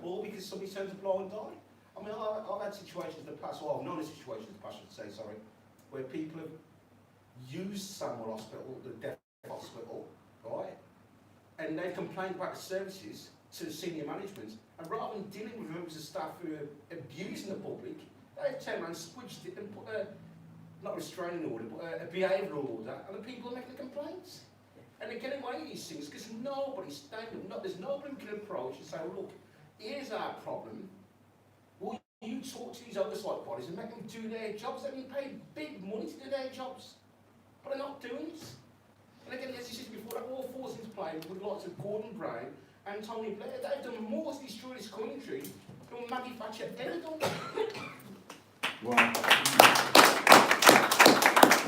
all because somebody turns a blind eye. I mean, I've had situations in the past, well, I've known a situation in the past, I should say, sorry, where people have used Sandwell Hospital, the deaf hospital, right? And they've complained about the services to the senior management, and rather than dealing with members of staff who are abusing the public, they've turned around, switched it and put not a restraining order, but a behavioural order, and the people are making the complaints. And they're getting away with these things because nobody's standing up. There's nobody who can approach and say, well, look, here's our problem. Will you talk to these oversight bodies and make them do their jobs? They're being paid big money to do their jobs, but they're not doing it. And again, as you said before, that all falls into play with the likes of Gordon Brown and Tony Blair. They've done more to destroy this country than Maggie Thatcher ever done. Well,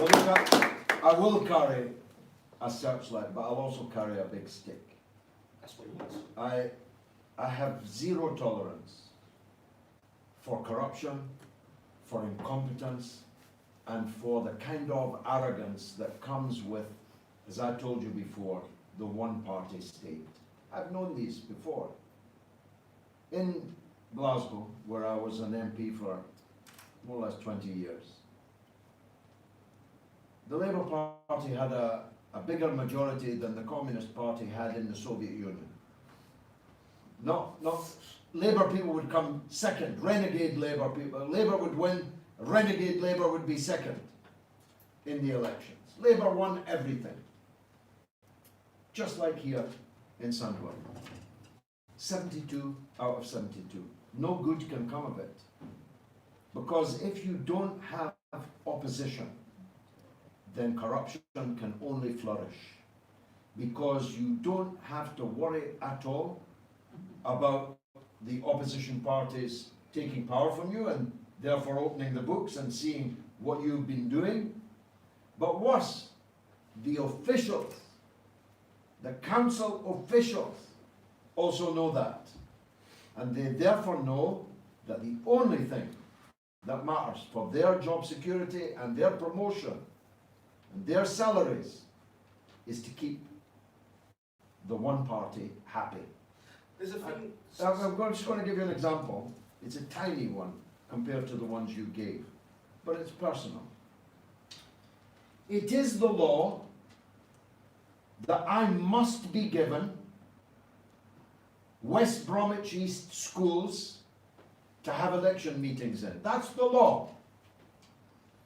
look, I will carry a searchlight, but I'll also carry a big stick. That's what he wants. I have zero tolerance for corruption, for incompetence, and for the kind of arrogance that comes with, as I told you before, the one-party state. I've known these before. In Glasgow, where I was an MP for more or less 20 years, the Labour Party had a bigger majority than the Communist Party had in the Soviet Union. not Labour people would come second, renegade Labour people. Labour would win, renegade Labour would be second in the elections. Labour won everything. Just like here in Sandwell. 72 out of 72. No good can come of it. Because if you don't have opposition, then corruption can only flourish. Because you don't have to worry at all about the opposition parties taking power from you and therefore opening the books and seeing what you've been doing. But worse, the officials, the council officials also know that. And they therefore know that the only thing that matters for their job security and their promotion and their salaries is to keep the one party happy. There's a thing. Just going to give you an example. It's a tiny one compared to the ones you gave, but it's personal. It is the law that I must be given West Bromwich East schools to have election meetings in. That's the law.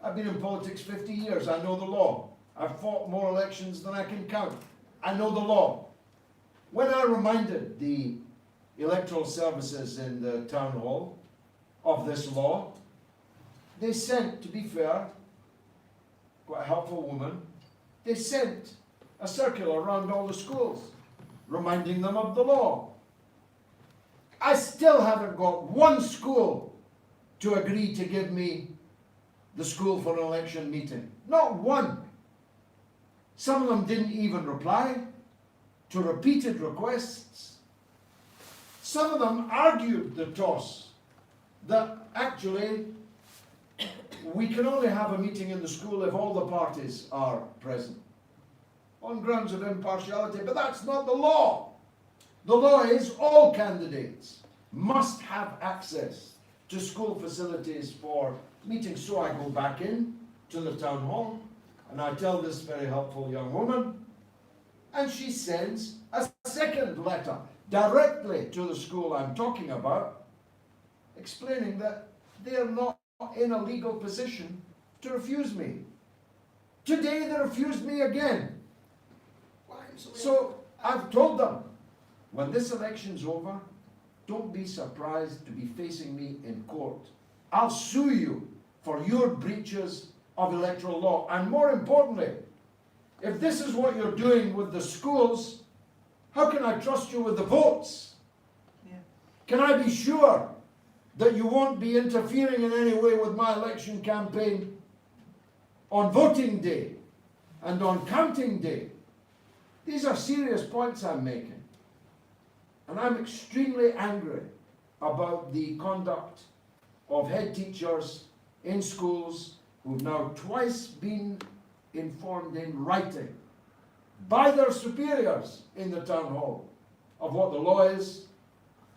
I've been in politics 50 years. I know the law. I've fought more elections than I can count. I know the law. When I reminded the electoral services in the town hall of this law, they sent, to be fair, quite a helpful woman, they sent a circular around all the schools reminding them of the law. I still haven't got one school to agree to give me the school for an election meeting. Not one. Some of them didn't even reply to repeated requests. Some of them argued the toss that actually we can only have a meeting in the school if all the parties are present on grounds of impartiality, but that's not the law. The law is all candidates must have access to school facilities for meetings. So I go back in to the town hall and I tell this very helpful young woman, and she sends a second letter directly to the school I'm talking about, explaining that they're not in a legal position to refuse me. Today they refused me again. So I've told them, when this election's over, don't be surprised to be facing me in court. I'll sue you for your breaches of electoral law. And more importantly, if this is what you're doing with the schools, how can I trust you with the votes? Yeah. Can I be sure that you won't be interfering in any way with my election campaign on voting day and on counting day? These are serious points I'm making. And I'm extremely angry about the conduct of head teachers in schools who've now twice been informed in writing by their superiors in the town hall of what the law is,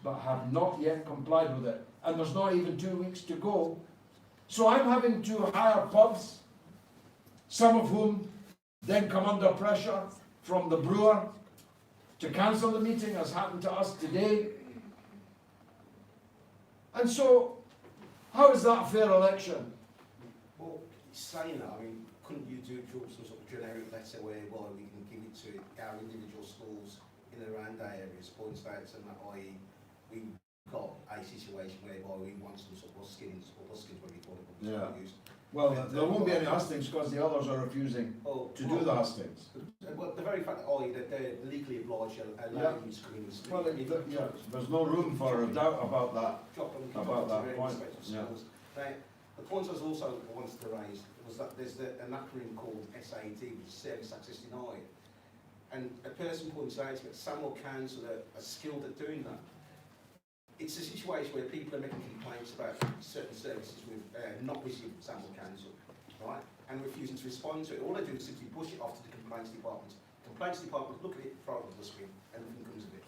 but have not yet complied with it. And there's not even 2 weeks to go. So I'm having to hire pubs, some of whom then come under pressure from the brewer to cancel the meeting, as happened to us today. And so, how is that a fair election? Well, saying that, I mean, couldn't you do some sort of generic letter where, well, we can give it to our individual schools in and around our areas, point states, and that, i.e., we've got a situation whereby we want some sort of buskins, or buskins, whatever you call it, Yeah. used. Well, there won't be any hustings because the others are refusing to do the hustings. Well, the very fact that they're legally obliged to allow you to come in and speak. Well, there's no room for a doubt about that. About that point, yeah. Now, the point I was also wanted to raise was that there's an acronym called SAT, which is Service Access Denied. And a person points out that Samuel Council are skilled at doing that. It's a situation where people are making complaints about certain services with not receiving Samuel Council, right, and refusing to respond to it. All they do is simply push it off to the complaints department. Complaints department look at it, throw it in the dustbin, and nothing comes of it.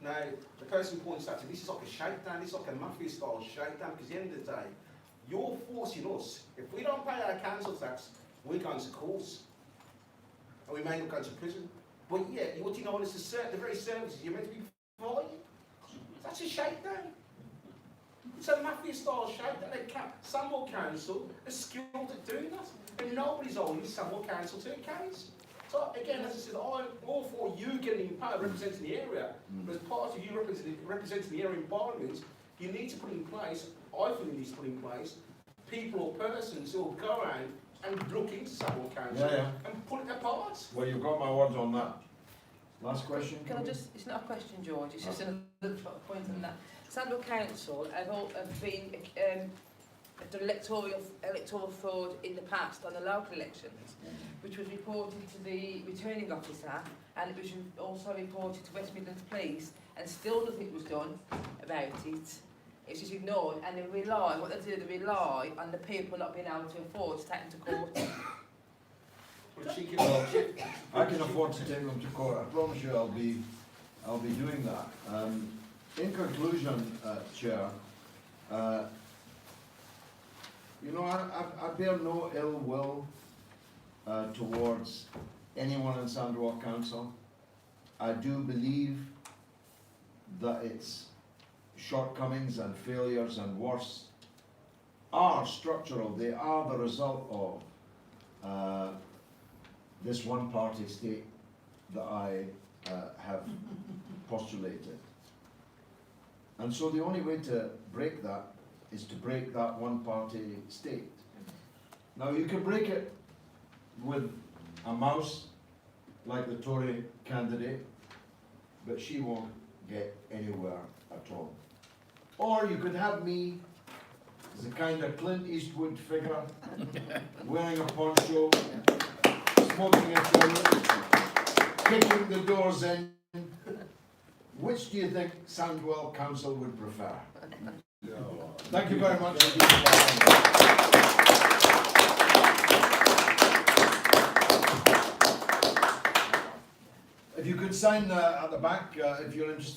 Now, the person points out, this is like a shakedown, this is like a mafia-style shakedown, because at the end of the day, you're forcing us. If we don't pay our council tax, we're going to court, and we may not go to prison. But yeah, you're denying us the very services you're meant to be providing. That's a shakedown. It's a mafia-style shakedown. Sandwell Council is skilled at doing that, and nobody's holding Sandwell Council to account. So again, as I said, I'm all for you getting in power, representing the area, but as part of you representing the area in Parliament, you need to put in place, I think you need to put in place, people or persons who will go around and look into Sandwell Council and pull it apart. Well, you've got my words on that. Last question? Can I just, it's not a question, George, it's just another point on that. Sandwell Council have been done electoral fraud in the past on the local elections, which was reported to the returning officer, and it was also reported to West Midlands Police, and still nothing was done about it. It's just ignored, and they rely on the people not being able to afford to take them to court. Well, I can afford to take them to court. I promise you I'll be doing that. In conclusion, Chair, you know, I bear no ill will towards anyone in Sandwell Council. I do believe that its shortcomings and failures and worse are structural. They are the result of this one-party state that I have postulated. And so the only way to break that is to break that one-party state. Now you can break it with a mouse, like the Tory candidate, but she won't get anywhere at all. Or you could have me as a kind of Clint Eastwood figure, wearing a poncho, smoking a cigarette, kicking the doors in. Which do you think Sandwell Council would prefer? Thank you very much. If you could sign at the back if you're interested.